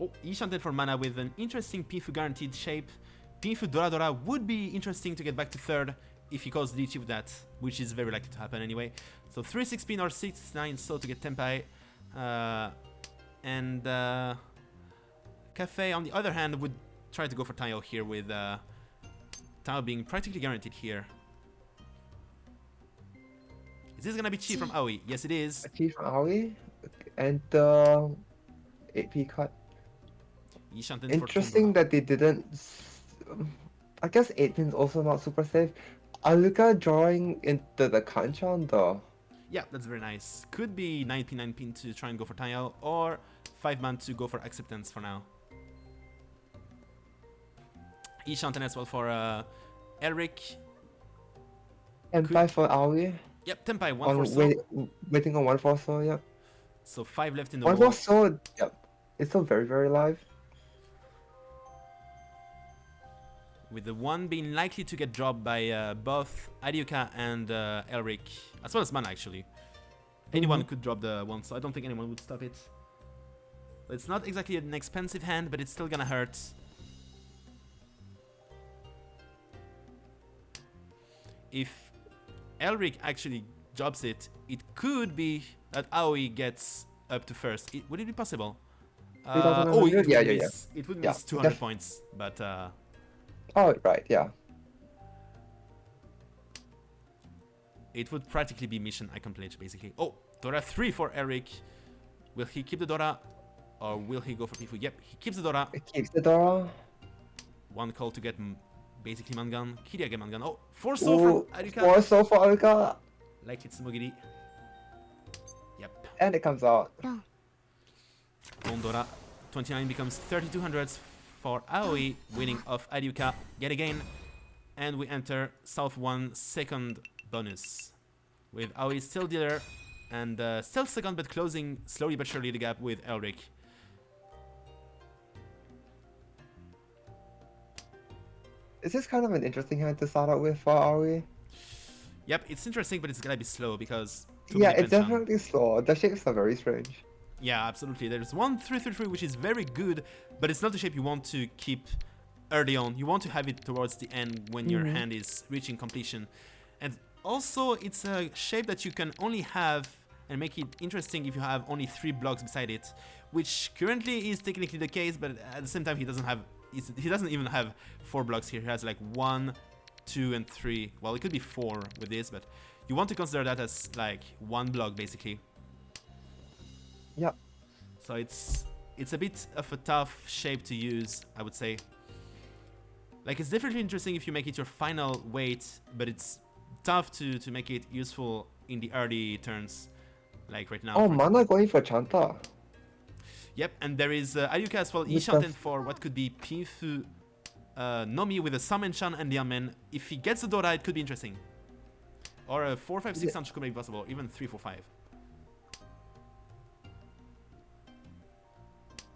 Oh, Ishanten for mana with an interesting Pinfu guaranteed shape. Pinfu Dora Dora would be interesting to get back to third if he calls Lichi with that, which is very likely to happen anyway. So 3-6 pin or 6-9 so to get Tenpai. And Cafe on the other hand would try to go for Tayo here with Tayo being practically guaranteed here. Is this gonna be Chi from Aoi? Yes it is. Chi from Aoi and 8p cut. Ishanten Interesting that they didn't. I guess 8-pin's also not super safe. Aliuqa drawing into the Hanchan though. Yeah, that's very nice. Could be 9 pin to try and go for Tayo, or 5-man to go for acceptance for now. Ishanten as well for Elric. And 5 for Aoi. Yep, Tenpai, 1 for soul. Waiting on 1 for soul, yeah. So 5 left in the 1 wall. for soul, yep. It's still very, very live. With the 1 being likely to get dropped by both Aliuqa and Elric, as well as Mana actually. Anyone could drop the 1, so I don't think anyone would stop it. It's not exactly an expensive hand, but it's still gonna hurt. If Elric actually drops it, it could be that Aoi gets up to first. Would it be possible? Oh, it would miss. It would miss 200 points, but oh, right, yeah. it would practically be mission accomplished, basically. Oh, Dora 3 for Elric. Will he keep the Dora, or will he go for Pifu? Yep, he keeps the Dora. It keeps the Dora. one call to get basically Mangan. Kiria get Mangan. Oh, 4 soul from Aliuqa. 4 so for Aliuqa. Like it's Mogiri. Yep. And it comes out. Dondora. 29 becomes 3200s for Aoi, winning off Aliuqa yet again. And we enter South 1 second bonus. With Aoi still dealer and still second, but closing slowly but surely the gap with Elric. This is kind of an interesting hand to start out with for Aoi. Yep, it's interesting, but it's gonna be slow because... Yeah, it's definitely slow. The shapes are very strange. Yeah, absolutely. There's 1-3-3-3, which is very good, but it's not the shape you want to keep early on. You want to have it towards the end when your hand is reaching completion. And also, it's a shape that you can only have and make it interesting if you have only 3 blocks beside it, which currently is technically the case, but at the same time, he doesn't even have 4 blocks here. He has like 1, 2, and 3. Well, it could be 4 with this, but you want to consider that as like 1 block basically. Yep. So it's a bit of a tough shape to use, I would say. Like, it's definitely interesting if you make it your final weight, but it's tough to make it useful in the early turns, like right now. Oh, Mana going for Chanta. Yep, and there is Aliuqa as well, Ishanten for what could be Pinfu Nomi with a Hanchan and Liamen. If he gets the Dora, it could be interesting. Or a 4-5-6 Hanchan could be possible, even 3-4-5.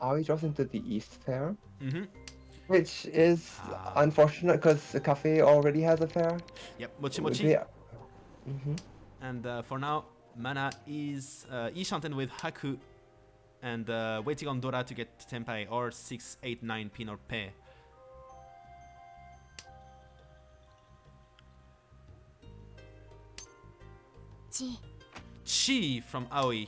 Aoi drops into the East Fair. Mm-hmm. Which is unfortunate because Kafei already has a fair. Yep, Mochi Mochi. Yeah. And for now, Mana is Ishanten with Haku and waiting on Dora to get Tenpai or 6, 8, 9 pin or Pe. Chi from Aoi.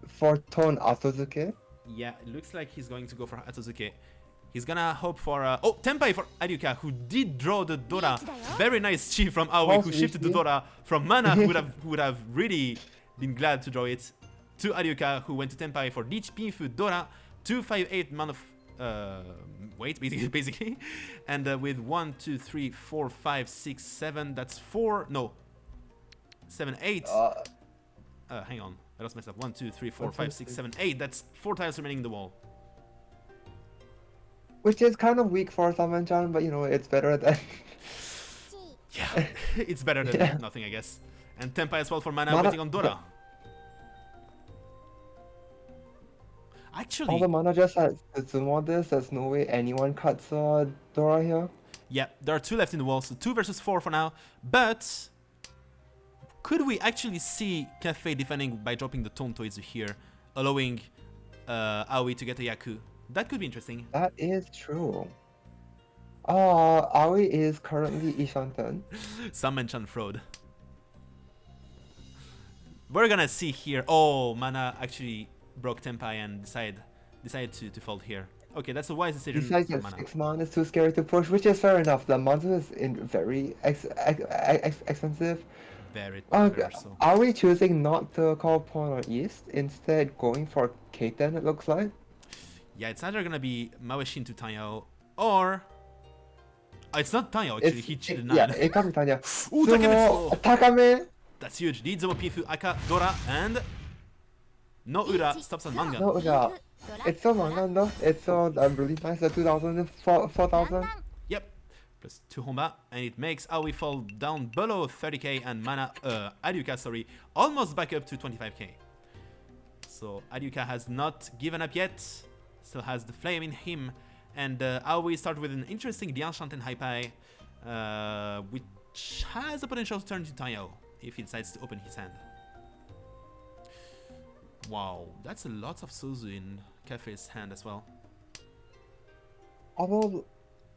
For Ton Atozuke. Yeah, it looks like he's going to go for Atozuke. He's gonna hope for oh, Tenpai for Aliuqa, who did draw the Dora. Very nice Chi from Aoi, who shifted the Dora from Mana, who would have really been glad to draw it, to Aliuqa, who went to Tenpai for Lich Pinfu Dora, 258 man of weight basically, and with 1, 2, 3, 4, 5, 6, 7. That's 4. No, 7, 8. Hang on, I lost myself. 1, 2, 3, 4, 5, 6, 7, 8. That's 4 tiles remaining in the wall. Which is kind of weak for Hanchan, but you know, it's better than... Yeah, it's better than nothing, I guess. And Tenpai as well for Mana waiting on Dora. Actually... All the Mana just has Tsumo this, there's no way anyone cuts Dora here. Yeah, there are 2 left in the wall, so 2 versus 4 for now. But... could we actually see Kafei defending by dropping the Tontoizu here, allowing Aoi to get a Yaku? That could be interesting. That is true. Aoi is currently Ishanten. Some mention fraud. We're gonna see here. Oh, Mana actually broke Tenpai and decided to fold here. Okay, that's a wise decision. Besides that, 6 mana is too scary to push, which is fair enough. The monster is very expensive. Very so. Are we choosing not to call pawn on East, instead going for Keiten, it looks like? Yeah, it's either gonna be Mawashin to Tanyo, or... it's not Tanyo, actually, he cheated 9. Yeah, it comes Tanya. Ooh, Takame! Takame! That's huge. Rizumo, Pinfu, Aka, Dora, and... No Ura stops on Manga. No Ura. It's so Manga though. It's so really nice, the 2000 4000. Yep. Plus 2 Honba, and it makes Aoi fall down below 30k and Mana, Aliuqa, sorry, almost back up to 25k. So Aliuqa has not given up yet. Still has the flame in him, and Aoi start with an interesting Lianshanten Haipai, which has the potential to turn into Tanyo if he decides to open his hand. Wow, that's a lot of Suzu in Kafei's hand as well. Although,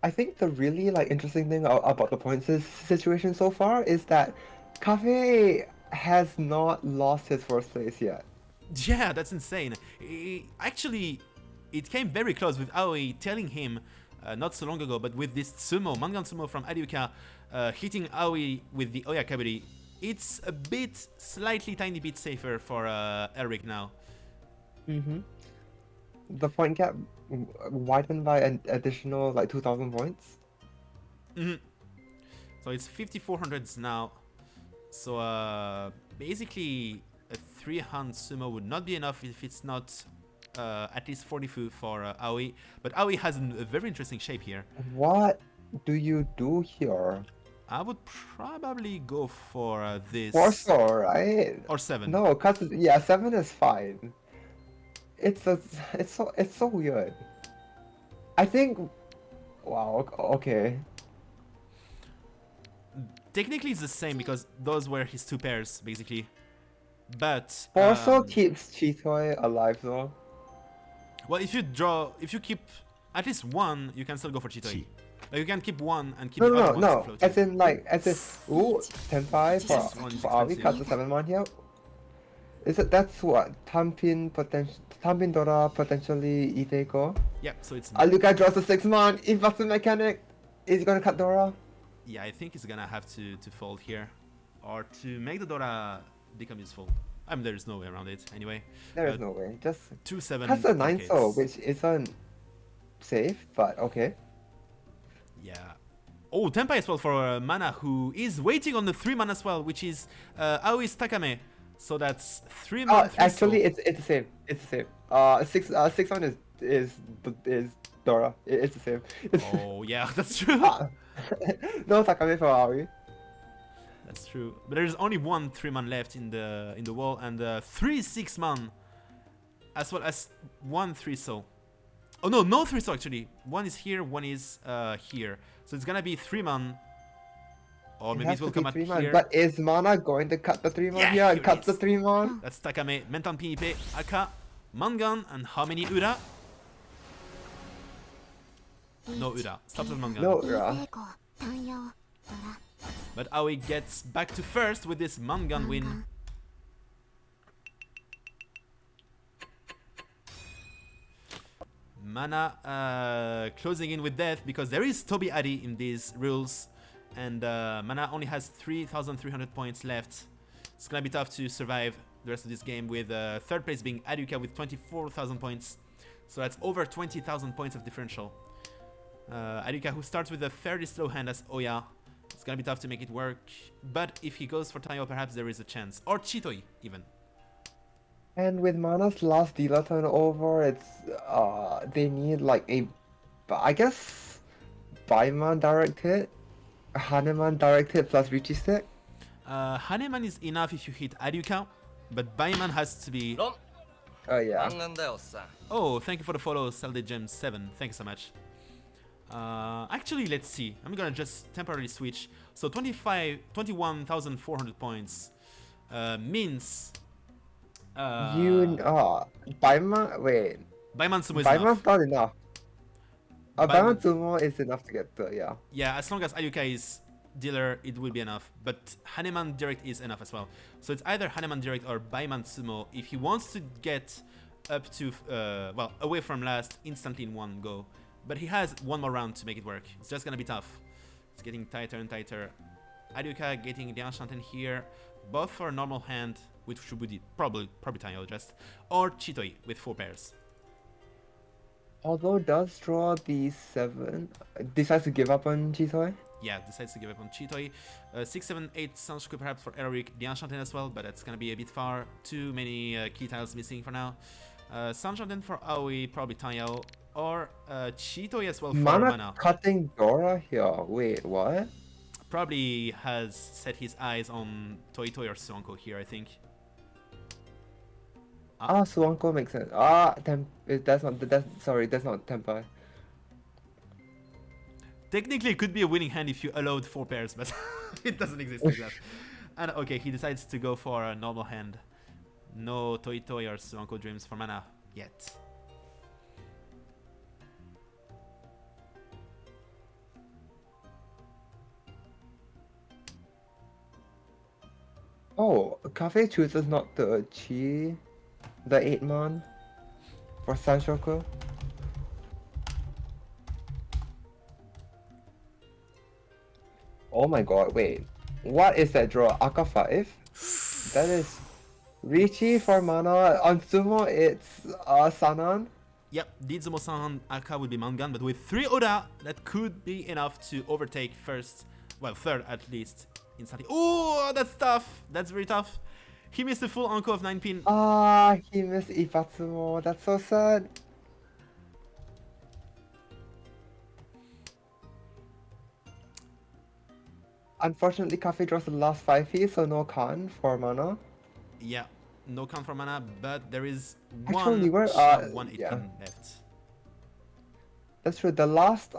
I think the really interesting thing about the points situation so far is that Kafei has not lost his first place yet. Yeah, that's insane. Actually, it came very close with Aoi telling him not so long ago, but with this Tsumo, Mangan Tsumo from Aliuqa, hitting Aoi with the Oyakaburi, it's a bit, tiny bit safer for Elric now. the point gap widened by an additional like 2,000 points. Hmm. So it's 5400s now. So basically a 3-hand sumo would not be enough if it's not at least 40 for Aoi. But Aoi has a very interesting shape here. What do you do here? I would probably go for this. 4-star, right? Or 7. No, cause yeah, 7 is fine. It's so weird. I think. Wow. Okay. Technically it's the same because those were his 2 pairs basically. But 4-star keeps Chitoy alive though. well, if you keep at least 1, you can still go for Chitoi. Like you can keep 1 and keep No, the no, other no, ones no. floating. As in, ooh, Tenpai This one is for Aoi cut the expensive. 7-1 here. That's what Tampin Dora potentially Iteko. Yeah, so it's Aliuqa draws the 6-1. If that's the mechanic, is he gonna cut Dora? yeah, I think he's gonna have to fold here, or to make the Dora become useful. I mean, there's no way around it anyway. There is no way. Just 2-7 has a 9 arcades. soul, which isn't safe, but okay. Yeah. Oh, Tenpai as well for mana, who is waiting on the 3 mana as well, which is Aoi's Takame. So that's 3 mana. Actually, it's the same. It's the same. 6-1 is Dora. It's the same. Oh yeah, that's true. No Takame for Aoi. That's true. But there's only 1 3-man left in the wall, and 3 6-man, as well as 1 3 soul. Oh no, no 3 soul actually. 1 is here, 1 is here. So it's gonna be 3-man. Or maybe it will come out here. But is Mana going to cut the 3-man Yeah, here and here cut it the is. 3-man? That's Takame, Mentan Pinipe, Aka, Mangan, and how many Ura? No Ura. Stops at Mangan. No, Ura. But Aoi gets back to first with this Mangan win. Mana closing in with death because there is Tobi Adi in these rules, and Mana only has 3,300 points left. It's gonna be tough to survive the rest of this game, with third place being Aliuqa with 24,000 points. So that's over 20,000 points of differential. Aliuqa, who starts with a fairly slow hand as Oya. It's gonna be tough to make it work, but if he goes for Tayo, perhaps there is a chance. Or Chitoi, even. And with Mana's last dealer turnover, it's they need like I guess Baiman direct hit, Haneman direct hit plus Richie stick. Haneman is enough if you hit Aliuqa, but Baiman has to be... Oh yeah. Oh, thank you for the follow, Salde Gems 7. Thank you so much. Actually, let's see. I'm gonna just temporarily switch. So 21,400 points means... Baiman, wait. Baiman Sumo is Baiman's enough. not enough. Baiman Sumo is enough to get the, yeah. Yeah, as long as Aliuqa is dealer, it will be enough. But Haneman Direct is enough as well. So it's either Haneman Direct or Baiman Sumo if he wants to get up to, well, away from last instantly in one go. But he has one more round to make it work. It's just gonna be tough. It's getting tighter and tighter. Aliuqa getting the Enchanted here, both for a normal hand, which should be probably Tayo just, or Chitoi with 4 pairs. Although does draw the 7, decides to give up on Chitoi. Yeah, decides to give up on Chitoi. 6, 7, 8 Sanshoku perhaps for Elric, the Enchanted as well, but that's gonna be a bit far. Too many key tiles missing for now. Sanshoku for Aoi, probably Tayo, or Chitoi as well for Mana. Cutting Dora here. Wait, what? Probably has set his eyes on Toitoi or Suanko here, I think. Suanko makes sense. That's not Tenpai. Technically, it could be a winning hand if you allowed 4 pairs, but it doesn't exist like that. And okay, he decides to go for a normal hand. No Toitoi or Suanko Dreams for Mana yet. Oh, Kafei chooses not the Chi, the 8-man for Sanshoku. Oh my god, wait. What is that draw? Aka 5? That is Richie for mana. On Sumo, it's Sanan. Yep, Dizumo-san Aka will be Mangan, but with 3 Oda, that could be enough to overtake first, well, third at least, instantly. Oh, that's tough. That's very tough. He missed a full Anko of 9 pin. Ah, he missed Ifatsumo. That's so sad. Unfortunately, Kafei draws the last 5 feet, so no Khan for mana. Yeah, no count for mana, but there is Actually, one we're sharp 1 8 yeah, pin left. that's true. The last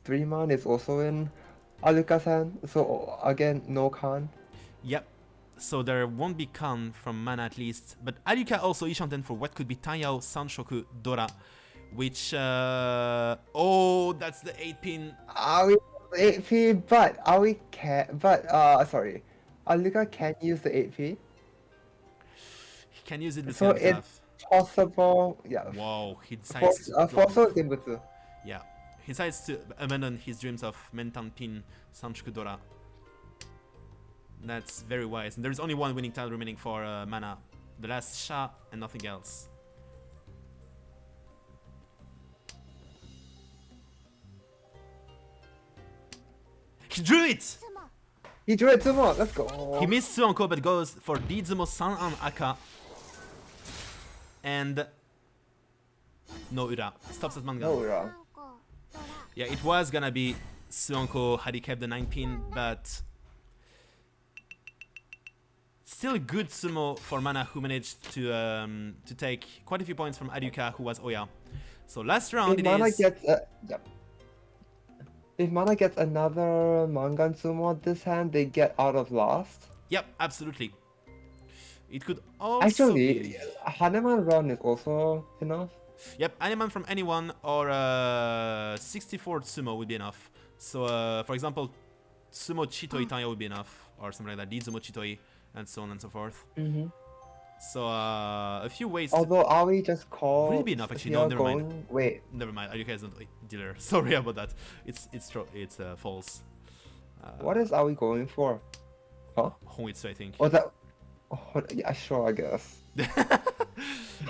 3 man is also in Aliuqa's hand, so again, no Khan. Yep. So there won't be Khan from mana at least, but Aliuqa also Ishanten for what could be Tanyao, Sanshoku, Dora, which oh, that's the 8 pin. Aoi 8P, but Aoi can sorry. Aliuqa can use the 8P. He can use it, but So it's gonna be it's tough. possible, yeah. Wow, he decides to Forso is Genbutsu. yeah, he decides to abandon his dreams of Mentan Pin Sanshoku Dora. That's very wise. And there's only one winning tile remaining for mana. The last Sha and nothing else. He drew it! He drew it too much, let's go. He missed Suonko but goes for Dizumo San and Aka. And no Ura. Stops at Mangan. No, Ura. Yeah, it was gonna be Suonko had he kept the 9 pin, but still a good sumo for mana who managed to take quite a few points from Aliuqa who was Oya. So last round If it Mana is. gets if Mana gets another Mangan Sumo this hand, they get out of last. Yep, absolutely. It could also Actually, be. Haneman run is also enough. Yep, anyone from anyone or 64 sumo would be enough. So, for example, sumo Chitoi Tanya would be enough, or something like that. Dizumo Chitoi, and so on and so forth. So, a few ways. Although Aoi just called. Would it be enough actually? here No, never going, mind. Wait, Never mind. Aliuqa is not a dealer. Sorry about that. It's false. what is Aoi going for? Huh? Honitsu, I think. Oh, that. Oh, yeah, sure, I guess.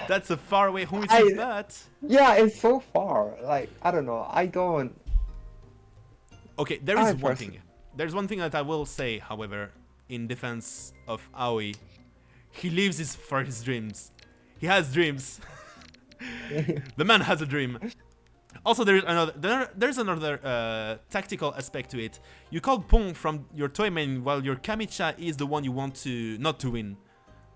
That's a far away Honitsu, but Yeah, it's so far. Like, I don't know. I don't. okay, there is one thing. There's one thing that I will say, however, in defense of Aoi. He lives for his dreams. He has dreams. The man has a dream. Also, there's another tactical aspect to it. You called Pong from your toy main while your Kamicha is the one you want to not to win.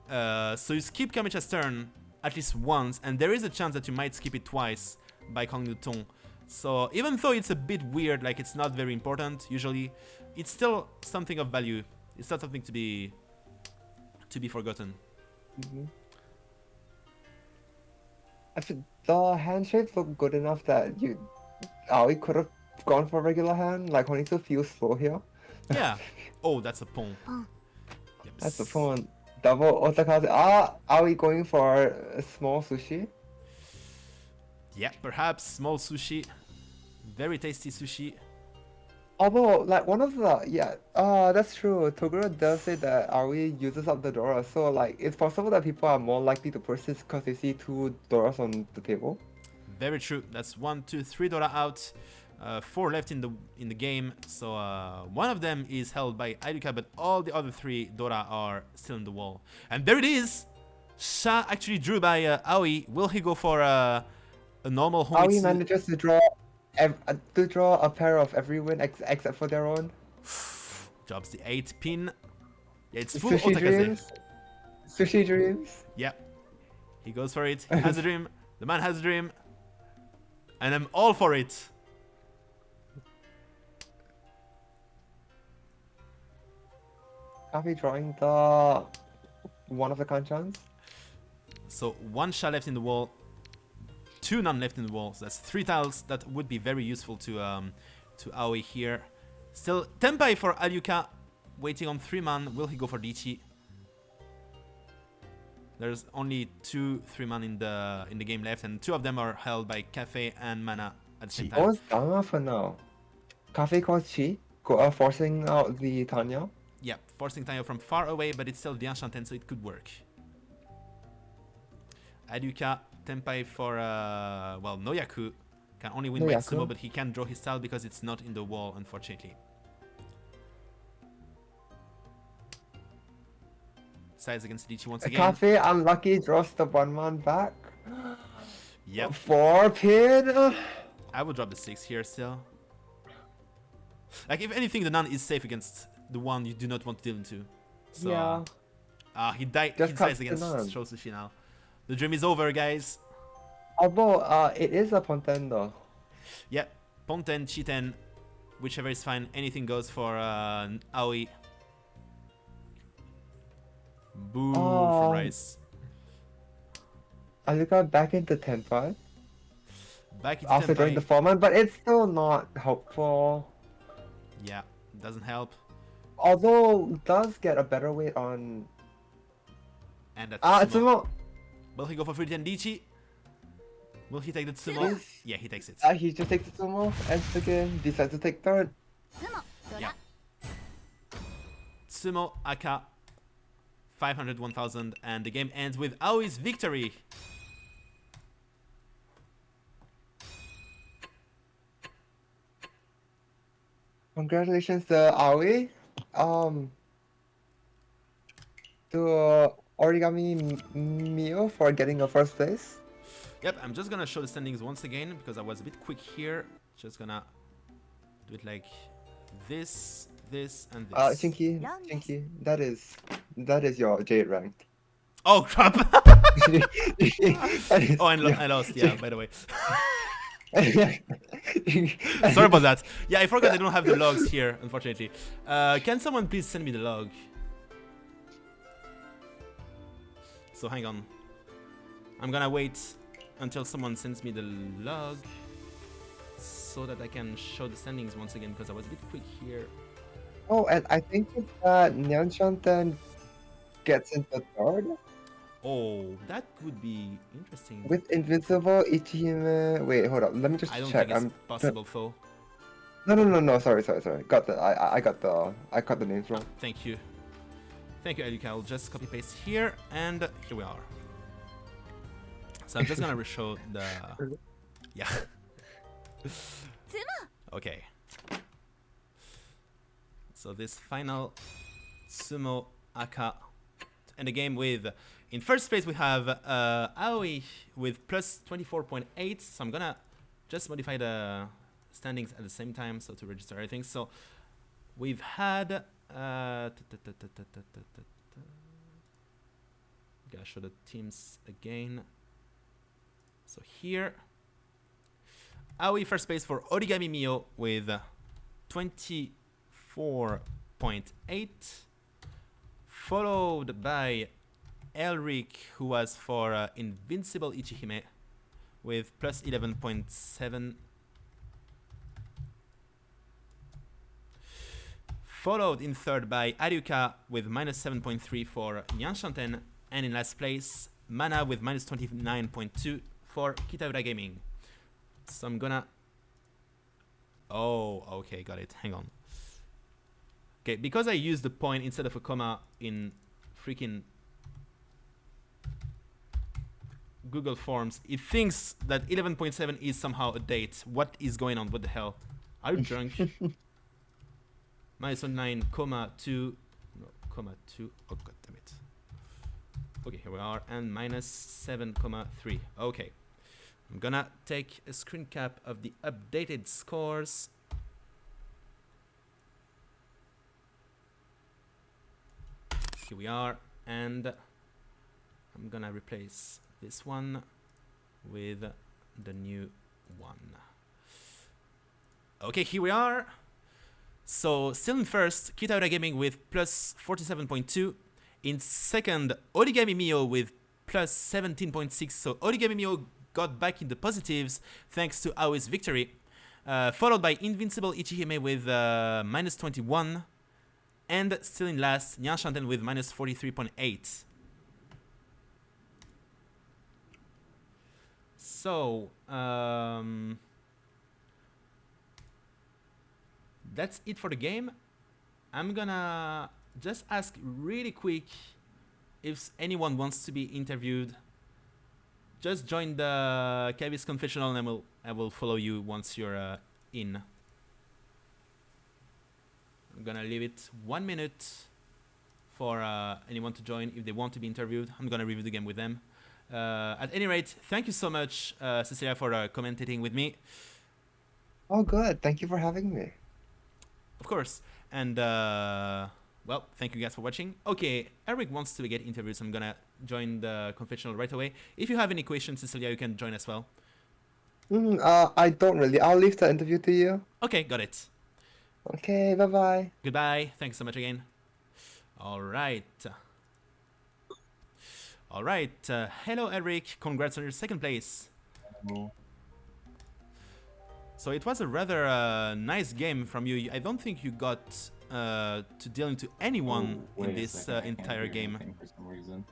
So you skip Kamicha's turn at least once, and there is a chance that you might skip it twice by calling the Tong. So even though it's a bit weird, like it's not very important usually, it's still something of value. It's not something to be forgotten. I think the handshakes look good enough that Aoi could have gone for a regular hand. Like, Honitsu feels slow here. Yeah. Oh, that's a Pong. Yep. That's the phone. Double Otakaze. Aoi going for a small sushi? Yeah, perhaps small sushi. Very tasty sushi. Although, like, one of the, that's true. Toguro does say that Aoi uses up the Dora, so, like, it's possible that people are more likely to persist because they see 2 Doras on the table. Very true. That's 1, 2, 3 Dora out. 4 left in the game. So one of them is held by Aliuqa, but all the other 3 Dora are still in the wall. And there it is. Sha actually drew by Aoi. Will he go for a normal Honitsu? Aoi manages to draw a pair of every win except for their own. Drops the 8 pin. Yeah, it's full Sushi Otakaze. dreams. Sushi dreams. Yeah. He goes for it. He has a dream. The man has a dream. And I'm all for it. Kaavi drawing one of the Hanchans. So 1 Sha left in the wall. 2 none left in the wall. So that's 3 tiles that would be very useful to Aoi here. Still Tenpai for Aliuqa, waiting on 3 man. Will he go for Dichi? There's only 2 3-man in the game left, and 2 of them are held by Kafei and Mana at the same time. Goes Dama for now. Kafei calls Chi, forcing out the Tanya. Yeah, forcing Tanya from far away, but it's still the Enchanted, so it could work. Aliuqa Tenpai for well, Noyaku can only win by Noyaku. sumo, but he can't draw his style because it's not in the wall, unfortunately. Sides against Lichi once again. Kafei unlucky, draws the 1-man back. Yep. 4 pin. I would drop the 6 here still. Like, if anything, the nun is safe against the one you do not want to deal into. So, Yeah. he died. Just He dies cuts the against nun. Shosushi now. The dream is over, guys. Although it is a Ponten though. Yep. Ponten, Chiten, whichever is fine. Anything goes for Aoi. Boo from Rice. Aliuqa back into Tenpai. Back into After drawing Tenpai. the 4-man, but it's still not helpful. Yeah, doesn't help. Although does get a better weight on. And that's Tsumo. Will he go for 3 Lichi? Will he take the Tsumo? Yes. Yeah, he takes it. He just takes the Tsumo and again decides to take third. Yeah. Tsumo, Aka, 500, 1000, and the game ends with Aoi's victory. Congratulations to Aoi. To Origami Mio for getting a first place. Yep, I'm just gonna show the standings once again because I was a bit quick here. Just gonna do it like this, this, and this. Chinky, that is your Jade ranked. Oh crap! Oh, I lost. Yeah, by the way. Sorry about that. Yeah, I forgot I don't have the logs here, unfortunately. Can someone please send me the log? So hang on. I'm gonna wait until someone sends me the log so that I can show the standings once again because I was a bit quick here. Oh, and I think that Hanchan then gets into third. Oh, that would be interesting. With Invincible, Ichihime. Wait, hold up. Let me just I don't check. think it's possible, though. No. Sorry. Got the. I got the names wrong. Thank you. Thank you, Aliuqa. I'll just copy paste here, and here we are. So I'm just gonna show the. Yeah. Okay. So this final Sumo Aka and the game with. In first place we have Aoi with plus 24.8. So I'm gonna just modify the standings at the same time so to register everything. So we've had gotta show the teams again. So here Aoi first place for Origami Mio with 24.8, followed by KafeiElric, who was for Invincible Ichihime with plus 11.7. Followed in third by Aliuqa with minus 7.3 for Hanchan, and in last place, Mana with minus 29.2 for Kitaura Gaming. So I'm gonna... Oh, okay, got it. Hang on. Okay, because I used the point instead of a comma in freaking Google Forms, it thinks that 11.7 is somehow a date. What is going on? What the hell? Are you drunk? Minus 29, comma 2. No, comma 2. Oh, god damn it. Okay, here we are. And minus 7, comma 3. Okay. I'm gonna take a screen cap of the updated scores. Here we are. And I'm gonna replace this one with the new one. Okay, here we are. So still in first, Kitaura Gaming with plus 47.2. In second, Origami Mio with plus 17.6. So Origami Mio got back in the positives thanks to Aoi's victory. Followed by Invincible Ichihime with minus 21. And still in last, Hanchan with minus 43.8. So, that's it for the game. I'm gonna just ask really quick if anyone wants to be interviewed just join the Kaavi's confessional, and I will follow you once you're in. I'm gonna leave it 1 minute for anyone to join if they want to be interviewed. I'm gonna review the game with them. At any rate, thank you so much, Cecilia, for commentating with me. Oh, good. Thank you for having me. Of course. And well, thank you guys for watching. Okay, Eric wants to get interviewed, so I'm gonna join the confessional right away. If you have any questions, Cecilia, you can join as well. I don't really. I'll leave the interview to you. Okay, got it. Okay, bye-bye. Goodbye. Thanks so much again. All right. All right. Hello, Eric. Congrats on your second place. Hello. So it was a rather nice game from you. I don't think you got to deal into anyone in this entire game. For some reason.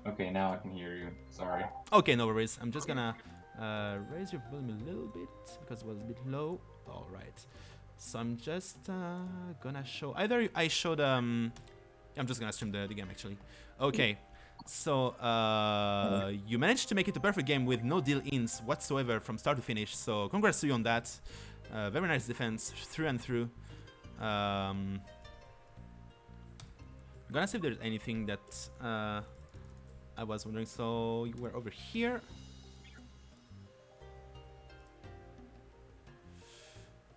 Okay, now I can hear you. Sorry. Okay, no worries. I'm just gonna raise your volume a little bit because it was a bit low. All right. So I'm just gonna show either I showed I'm just gonna stream the game actually. Okay. So you managed to make it a perfect game with no deal-ins whatsoever from start to finish. So congrats to you on that. Very nice defense through and through. I'm gonna see if there's anything that I was wondering. So you were over here.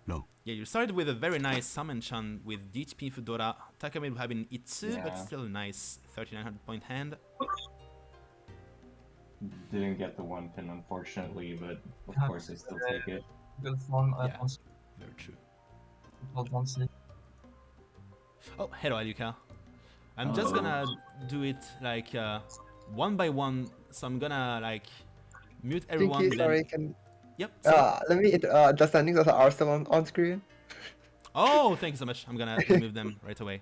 No. Yeah, you started with a very nice Hanchan with DHP Fedora. Takame having Itsu, but still a nice 3900 point hand. Didn't get the one pin, unfortunately, but of course I still take it. Good one. Yeah, very true. Oh, hello, Aliuqa. I'm just gonna do it like one by one. So I'm gonna like mute everyone. Pinky, sorry, can... Yep. let me... the standings are still on screen. Oh, thank you so much. I'm gonna remove them right away.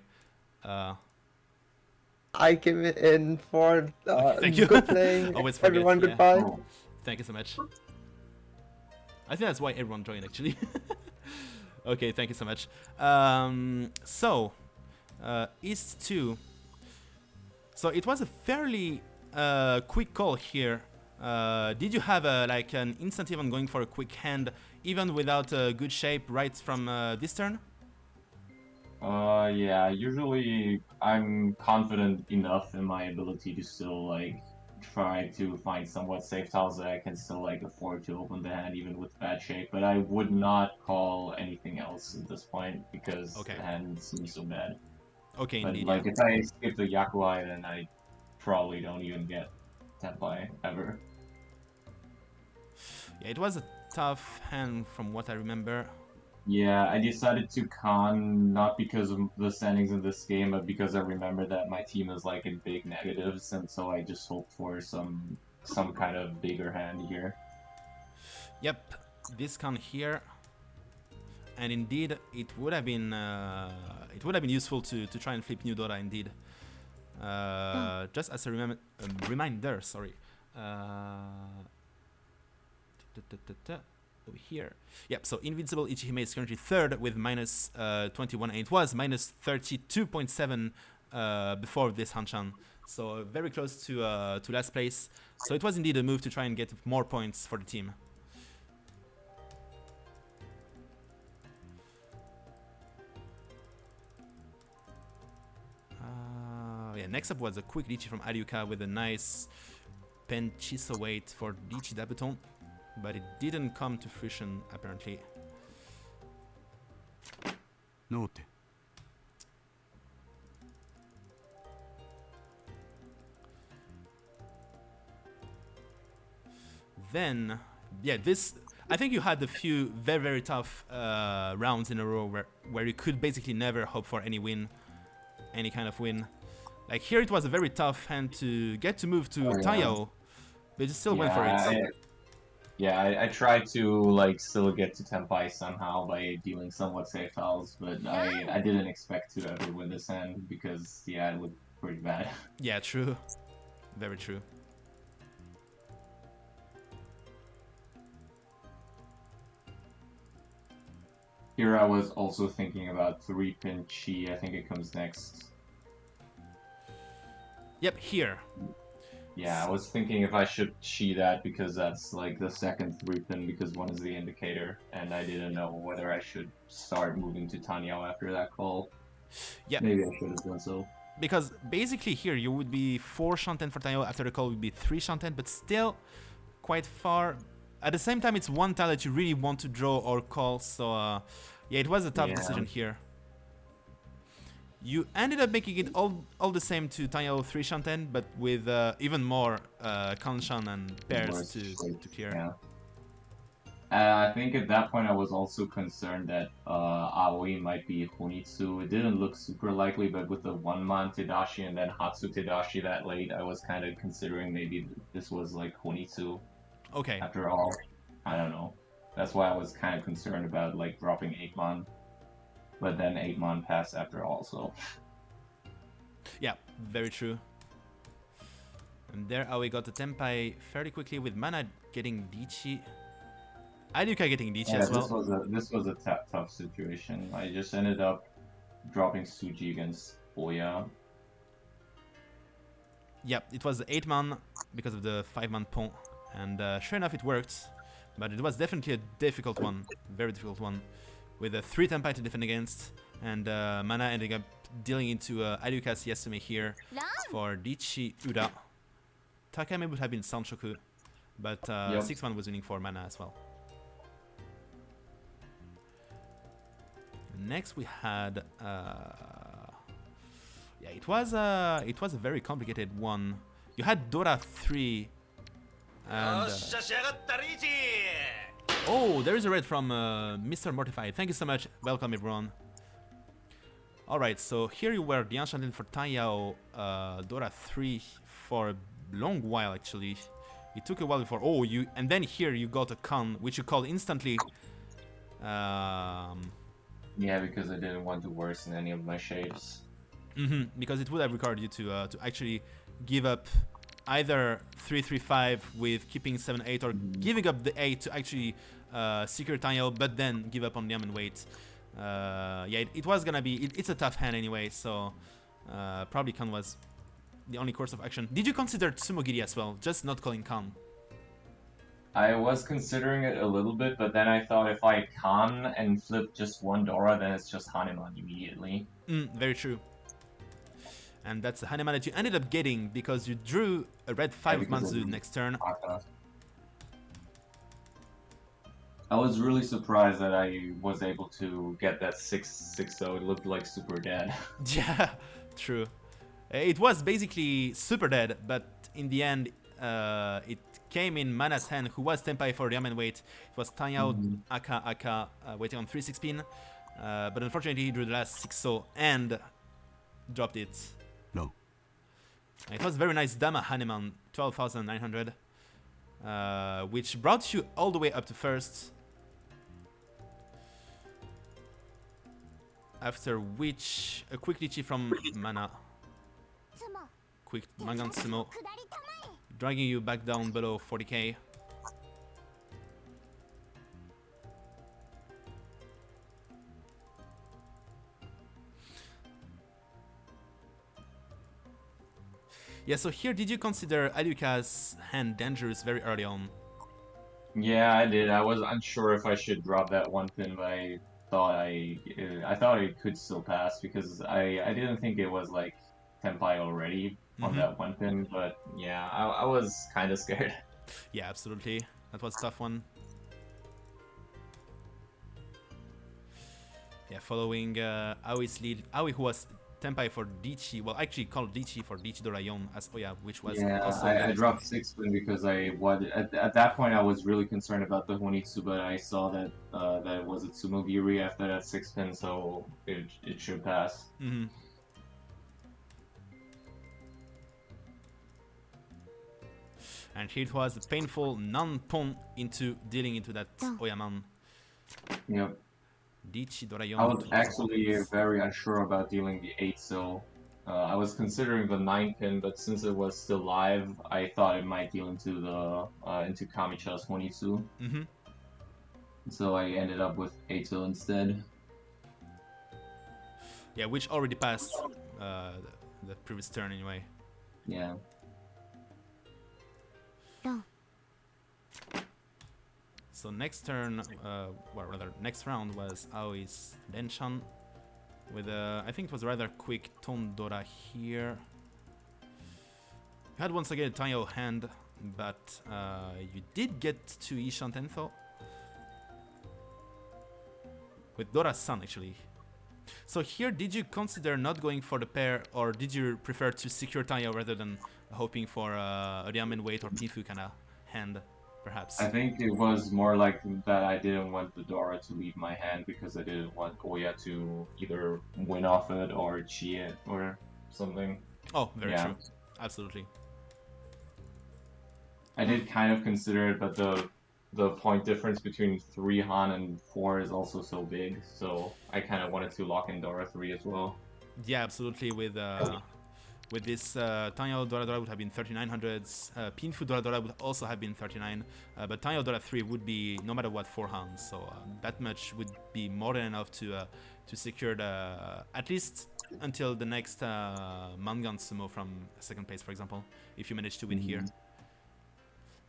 I came in for thank you. good playing. Always forget, Everyone, yeah. goodbye. Oh, Thank you so much. I think that's why everyone joined actually. Okay, thank you so much. So East 2. So it was a fairly quick call here. Did you have like an incentive on going for a quick hand even without a good shape right from this turn? yeah, usually I'm confident enough in my ability to still like try to find somewhat safe tiles that I can still like afford to open the hand even with bad shape, but I would not call anything else at this point because the hand seems so bad. Okay, but indeed. Like if I skip the Yakuai, then I probably don't even get Tenpai ever. Yeah, it was a tough hand from what I remember. Yeah, I decided to con not because of the standings in this game, but because I remember that my team is like in big negatives, and so I just hoped for some kind of bigger hand here. Yep, this con here, and indeed it would have been useful to try and flip new Dota indeed. Just as a reminder, sorry. Over here. Yep, so Invincible Ichihime is currently third with minus 21, and it was minus 32.7 before this Hanchan. So very close to last place. So it was indeed a move to try and get more points for the team. Yeah, next up was a quick Lychee from Aliuqa with a nice Penchiso wait for Lychee Dabuton. But it didn't come to fruition, apparently. Note. Then, yeah, this... I think you had a few very, very tough rounds in a row where you could basically never hope for any win. Any kind of win. Like here it was a very tough hand to get to move to Taiyao. But you still went for it. I tried to like still get to Tenpai somehow by dealing somewhat safe tiles, but I didn't expect to ever win this hand because it looked pretty bad. Yeah, true. Very true. Here I was also thinking about 3-pin Chi. I think it comes next. Yep, here. Yeah, I was thinking if I should chi that because that's like the second 3-pin because one is the indicator, and I didn't know whether I should start moving to Tanyao after that call. Yeah, Maybe I should have done so. because basically here you would be 4 Shanten for Tayo, after the call would be 3 Shanten, but still quite far. At the same time, it's one tile that you really want to draw or call, so yeah, it was a tough Yeah. decision here. You ended up making it all the same to Tayo 3 Shanten, but with even more Kanshan and pairs to clear. Yeah. I think at that point I was also concerned that Aoi might be Honitsu. It didn't look super likely, but with the 1-man Tadashi and then Hatsu Tadashi that late, I was kind of considering maybe this was like Honitsu. Okay. After all, I don't know. That's why I was kind of concerned about like dropping 8-man. But then 8-man passed after all, so. Yeah, very true. And there Aoi got the Tenpai fairly quickly with Mana getting Dichi. Aliuqa getting Dichi Yeah, as well. this was a tough situation. I just ended up dropping Suji against Oya. Yep, it was the 8-man because of the 5-man pont. And sure enough, it worked. But it was definitely a difficult one. Very difficult one. With a 3 Tenpai to defend against. And Mana ending up dealing into Aliuqa's Yasume here for Dichi Uda. Takame would have been Sanshoku. But 6-man was winning for Mana as well. Next we had yeah, it was a very complicated one. You had Dora 3 and oh, there is a red from Mr. Mortified. Thank you so much. Welcome everyone. Alright, so here you were the Enchanted for Taiyao, Dora 3 for a long while actually. It took a while before and then here you got a con which you called instantly. Yeah, because I didn't want to worsen any of my shapes. Because it would have required you to actually give up either 3-3-5 with keeping 7-8 or giving up the 8 to actually secure Taiyao, but then give up on Liam and wait. Yeah, it was gonna be. It's a tough hand anyway, so probably Kan was the only course of action. Did you consider Tsumogiri as well, just not calling Kan? I was considering it a little bit, but then I thought if I con and flip just one Dora, then it's just Haneman immediately. Very true. And that's the Haneman that you ended up getting because you drew a red 5 of Manzu next turn. I was really surprised that I was able to get that 6-6, so it looked like super dead. Yeah, true. It was basically super dead, but in the end, it came in Mana's hand, who was Tenpai for Yamen wait. It was Taiyao Aka waiting on 3-6 pin, but unfortunately he drew the last 6-0 and dropped it. No. It was very nice Dama Haneman, 12,900, which brought you all the way up to first. After which, a quick Lichi from Mana. Quick Mangan Sumo, dragging you back down below 40k. Yeah, so here, did you consider Aliuqa's hand dangerous very early on? Yeah, I did. I was unsure if I should drop that 1 pin, but I thought it could still pass because I didn't think it was like Tenpai already on that 1 pin, but yeah, I was kind of scared. Yeah, absolutely. That was a tough one. Yeah, following Aoi's lead. Aoi, who was Tenpai for Dichi, well, actually called Dichi for Dichi Dorayon as Oya, which was also... I dropped 6 pin because at that point I was really concerned about the Honitsu, but I saw that that it was a Tsumogiri after that 6 pin, so it should pass. And here it was a painful non-pon into dealing into that Oyaman. Yep. Dichi Dorayon. I was actually very unsure about dealing the 8, so I was considering the 9 pin, but since it was still live, I thought it might deal into the into Kamicha's Honitsu. So I ended up with 8 instead. Yeah, which already passed the previous turn anyway. Yeah. ドン So next turn, well, rather next round was Aoi's Hanchan with I think it was a rather quick Tondora here. You had once again a Taio hand, but you did get to Ishan Tentho with Dora's son actually. So here, did you consider not going for the pair, or did you prefer to secure Taio rather than hoping for a Diamond Weight or Pifu kind of hand, perhaps? I think it was more like that I didn't want the Dora to leave my hand because I didn't want Oya to either win off it or chi it or something. Oh, very Yeah. true. Absolutely. I did kind of consider it, but the point difference between 3 Han and 4 is also so big, so I kind of wanted to lock in Dora 3 as well. Yeah, absolutely. With this, Taio Dora Dora would have been 3900s. Pinfu Dora Dora would also have been 39, but Taio Dora 3 would be no matter what 4 hands. So that much would be more than enough to secure the at least until the next Mangan Sumo from second place, for example, if you manage to win here.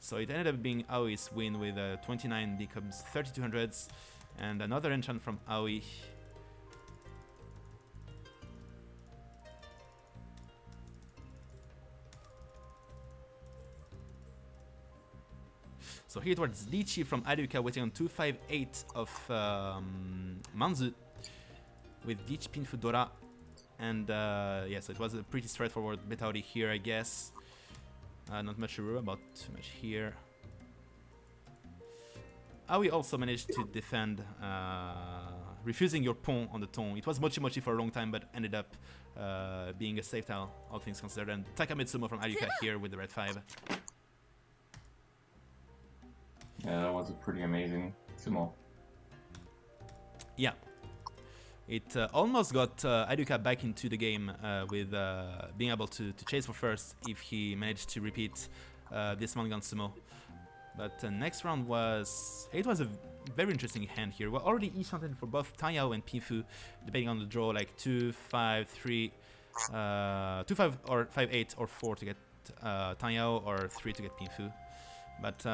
So it ended up being Aoi's win with 29 becomes 3200s, and another enchant from Aoi. So here towards Lichi from Aliuqa, waiting on 258 of Manzu with Dich Pinfu Dora. And yeah, so it was a pretty straightforward Betauri here, I guess. Not much to worry about too much here. Aoi also managed to defend, refusing your pawn on the tone. It was Mochi Mochi for a long time, but ended up being a safe tile, all things considered. And Takamitsumo from Aliuqa here with the red 5. Yeah, that was a pretty amazing sumo. Yeah. It almost got Aliuqa back into the game with being able to chase for first if he managed to repeat this Mangan Sumo. But next round was... It was a very interesting hand here. We're already each-hunted for both Taio and Pifu, depending on the draw, like 2, 5, 3, 2, 5, or 5, 8, or 4 to get Taio, or 3 to get Pifu. But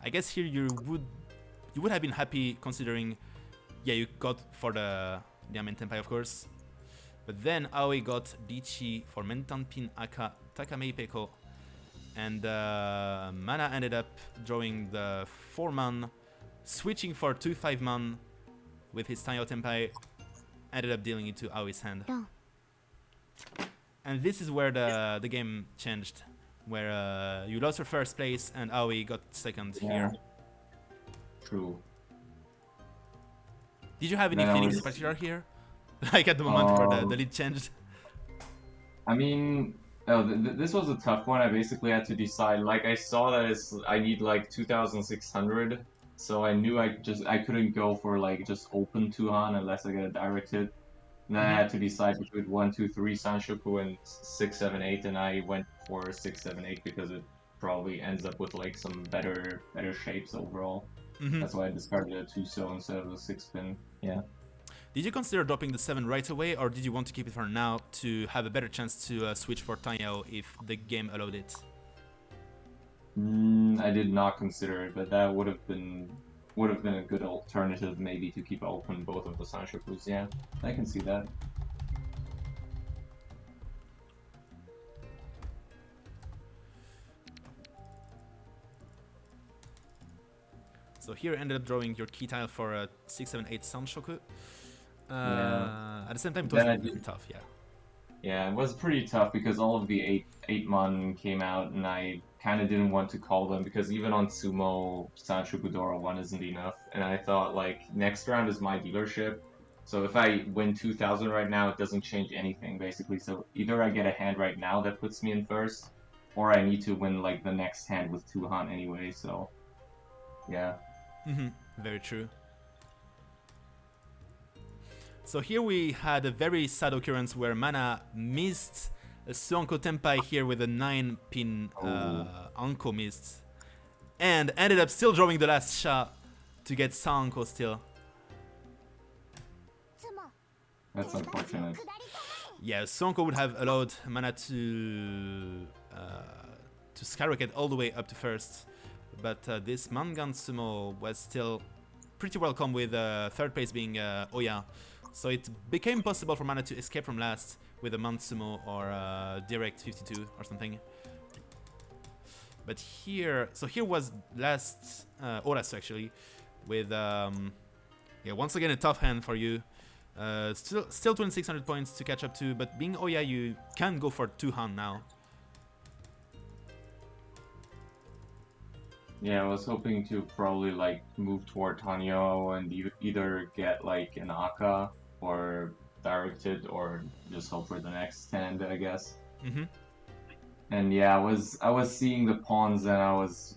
I guess here you would have been happy considering, yeah, you got for the Diamond Tenpai, of course. But then Aoi got Dichi for Mentan Pin Aka Takamei Peko. And Mana ended up drawing the 4-man, switching for 2-5-man with his Taio Tenpai, ended up dealing into Aoi's hand. And this is where the game changed, where you lost your first place and Aoi got second here. True. Did you have any No, feelings in it's- particular here? Like at the moment where the lead changed? I mean, this was a tough one. I basically had to decide. Like, I saw that I need like 2,600, so I knew I couldn't go for like just open 2 Han unless I get a direct hit. And then I had to decide between 1, 2, 3 Sanshoku and 6, 7, 8, and I went for 6, 7, 8 because it probably ends up with like some better shapes overall. That's why I discarded a 2-so instead of the 6-pin. Yeah. Did you consider dropping the 7 right away, or did you want to keep it for now to have a better chance to switch for Taio if the game allowed it? I did not consider it, but that would have been a good alternative maybe to keep open both of the Sanshokus. Yeah, I can see that. So here you ended up drawing your key tile for a 6, 7, 8 Sanshoku. At the same time, it was Then pretty tough, yeah. Yeah, it was pretty tough because all of the 8-mon came out, and I kind of didn't want to call them because even on Sumo, Sanshoku Dora 1 isn't enough. And I thought, like, next round is my dealership. So if I win 2,000 right now, it doesn't change anything, basically. So either I get a hand right now that puts me in first, or I need to win, like, the next hand with 2 Han anyway, so... Yeah. Very true. So here we had a very sad occurrence where Mana missed a Suanko Tenpai here with a 9-pin Anko missed, and ended up still drawing the last shot to get Sanko still. That's unfortunate. Yeah, Suanko would have allowed Mana to to skyrocket all the way up to first. But this Mangan Sumo was still pretty welcome with third place being Oya. So it became possible for Mana to escape from last with a Mount Sumo or direct 52 or something. But here, so here was last Oras actually, with yeah, once again a tough hand for you. Still 2600 points to catch up to, but being Oya, you can go for 2 Han now. Yeah, I was hoping to probably like move toward Tanyo and either get like an Aka or directed or just hope for the next stand, I guess. Mm-hmm. And yeah, I was seeing the pawns and I was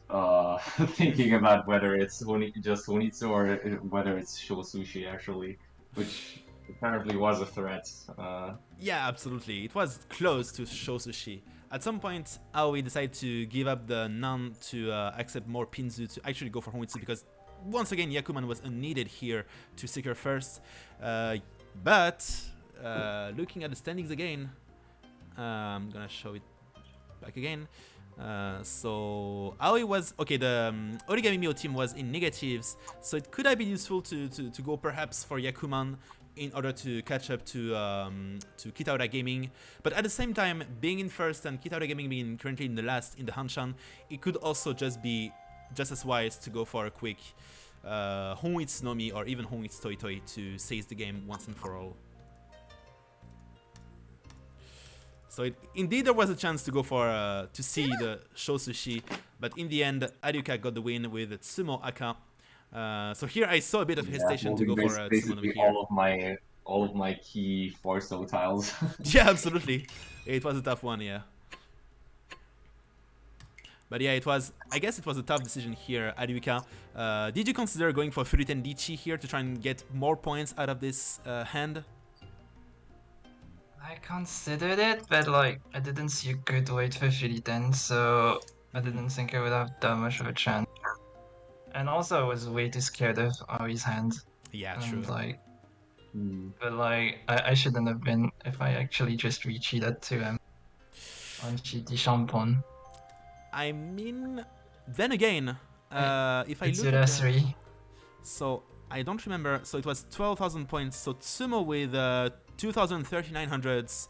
thinking about whether it's just Honitsu or whether it's Shosushi actually, which apparently was a threat. Yeah, absolutely. It was close to Shosushi. At some point, Aoi decided to give up the Nan to accept more Pinzu to actually go for Honitsu because once again Yakuman was unneeded here to secure first. But looking at the standings again, I'm gonna show it back again. So Aoi was okay. The Origami Mio team was in negatives, so it could have been useful to go perhaps for Yakuman in order to catch up to Kitaura Gaming. But at the same time, being in first and Kitaura Gaming being currently in the last in the Hanchan, it could also just be just as wise to go for a quick Honitsu Nomi or even Honitsu Toi Toi to seize the game once and for all. So indeed there was a chance to go for to see the Shosushi, but in the end Aliuqa got the win with Tsumo Aka. So here I saw a bit of hesitation to go for Tsumo Nomi here. All of my key 4-so tiles. Yeah, absolutely. It was a tough one, yeah. But yeah, I guess it was a tough decision here, Aliuqa. Did you consider going for Furiten Dichi here to try and get more points out of this hand? I considered it, but like I didn't see a good weight for Furiten, so I didn't think I would have that much of a chance. And also I was way too scared of Aoi's hand. Yeah, and true. Like, but like I shouldn't have been if I actually just retreated to him on Chiti Shampon. I mean, then again, if I It's look at 3. So I don't remember. So it was 12,000 points. So Tsumo with 2,3900s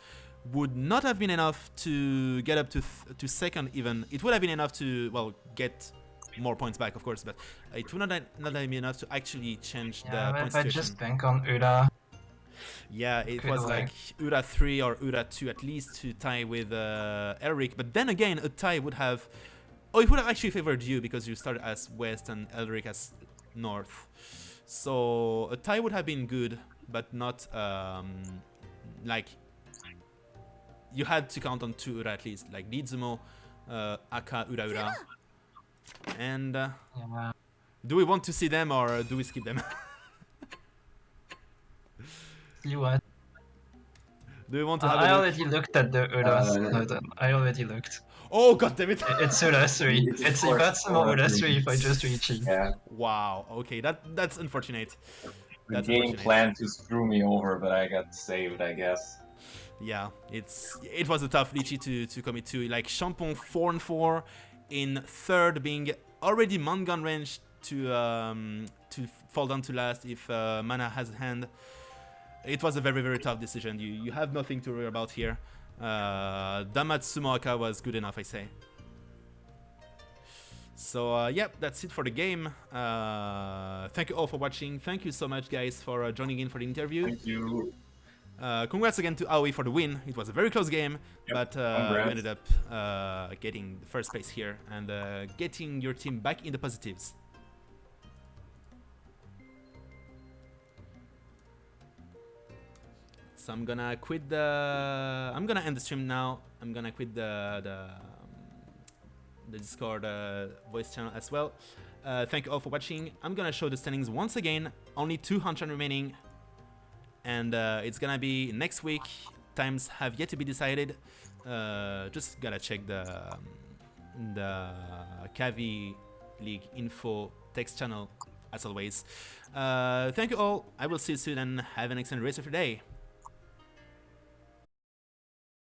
would not have been enough to get up to second even. It would have been enough to, well, get more points back, of course, but it would not have been enough to actually change the point If I situation. just bank on Ura. Yeah, it was like Ura 3 or Ura 2 at least to tie with Elric. But then again, a tie would have... Oh, it would have actually favored you because you started as West and Elric as North. So a tie would have been good, but not like... You had to count on 2 Ura at least, like Nizumo, Aka, Ura. And Yeah. do we want to see them or do we skip them? See what? Do we want to have I a look? already looked at the Uras. Hold on. I already looked. Oh god damn it! It's Ura 3. It's Ibatsumo Ura 3 if I just reach it. Yeah. Wow. Okay, that's unfortunate. The That's game unfortunate. planned to screw me over, but I got saved, I guess. Yeah, it was a tough Lychee to commit to. Like Champon 4 and 4 in third, being already Mangan range to fall down to last if Mana has a hand. It was a very, very tough decision. You have nothing to worry about here. Damatsumo Aka was good enough, I say. So yep, that's it for the game. Thank you all for watching. Thank you so much, guys, for joining in for the interview. Thank you. Congrats again to Aoi for the win. It was a very close game, Yep, but congrats. you ended up getting the first place here and getting your team back in the positives. So I'm gonna quit the... I'm gonna end the stream now. I'm gonna quit the Discord voice channel as well. Thank you all for watching. I'm gonna show the standings once again. Only 2 Hanchan remaining. And it's gonna be next week. Times have yet to be decided. Just gotta check the Kaavi League info text channel as always. Thank you all. I will see you soon and have an excellent rest of your day.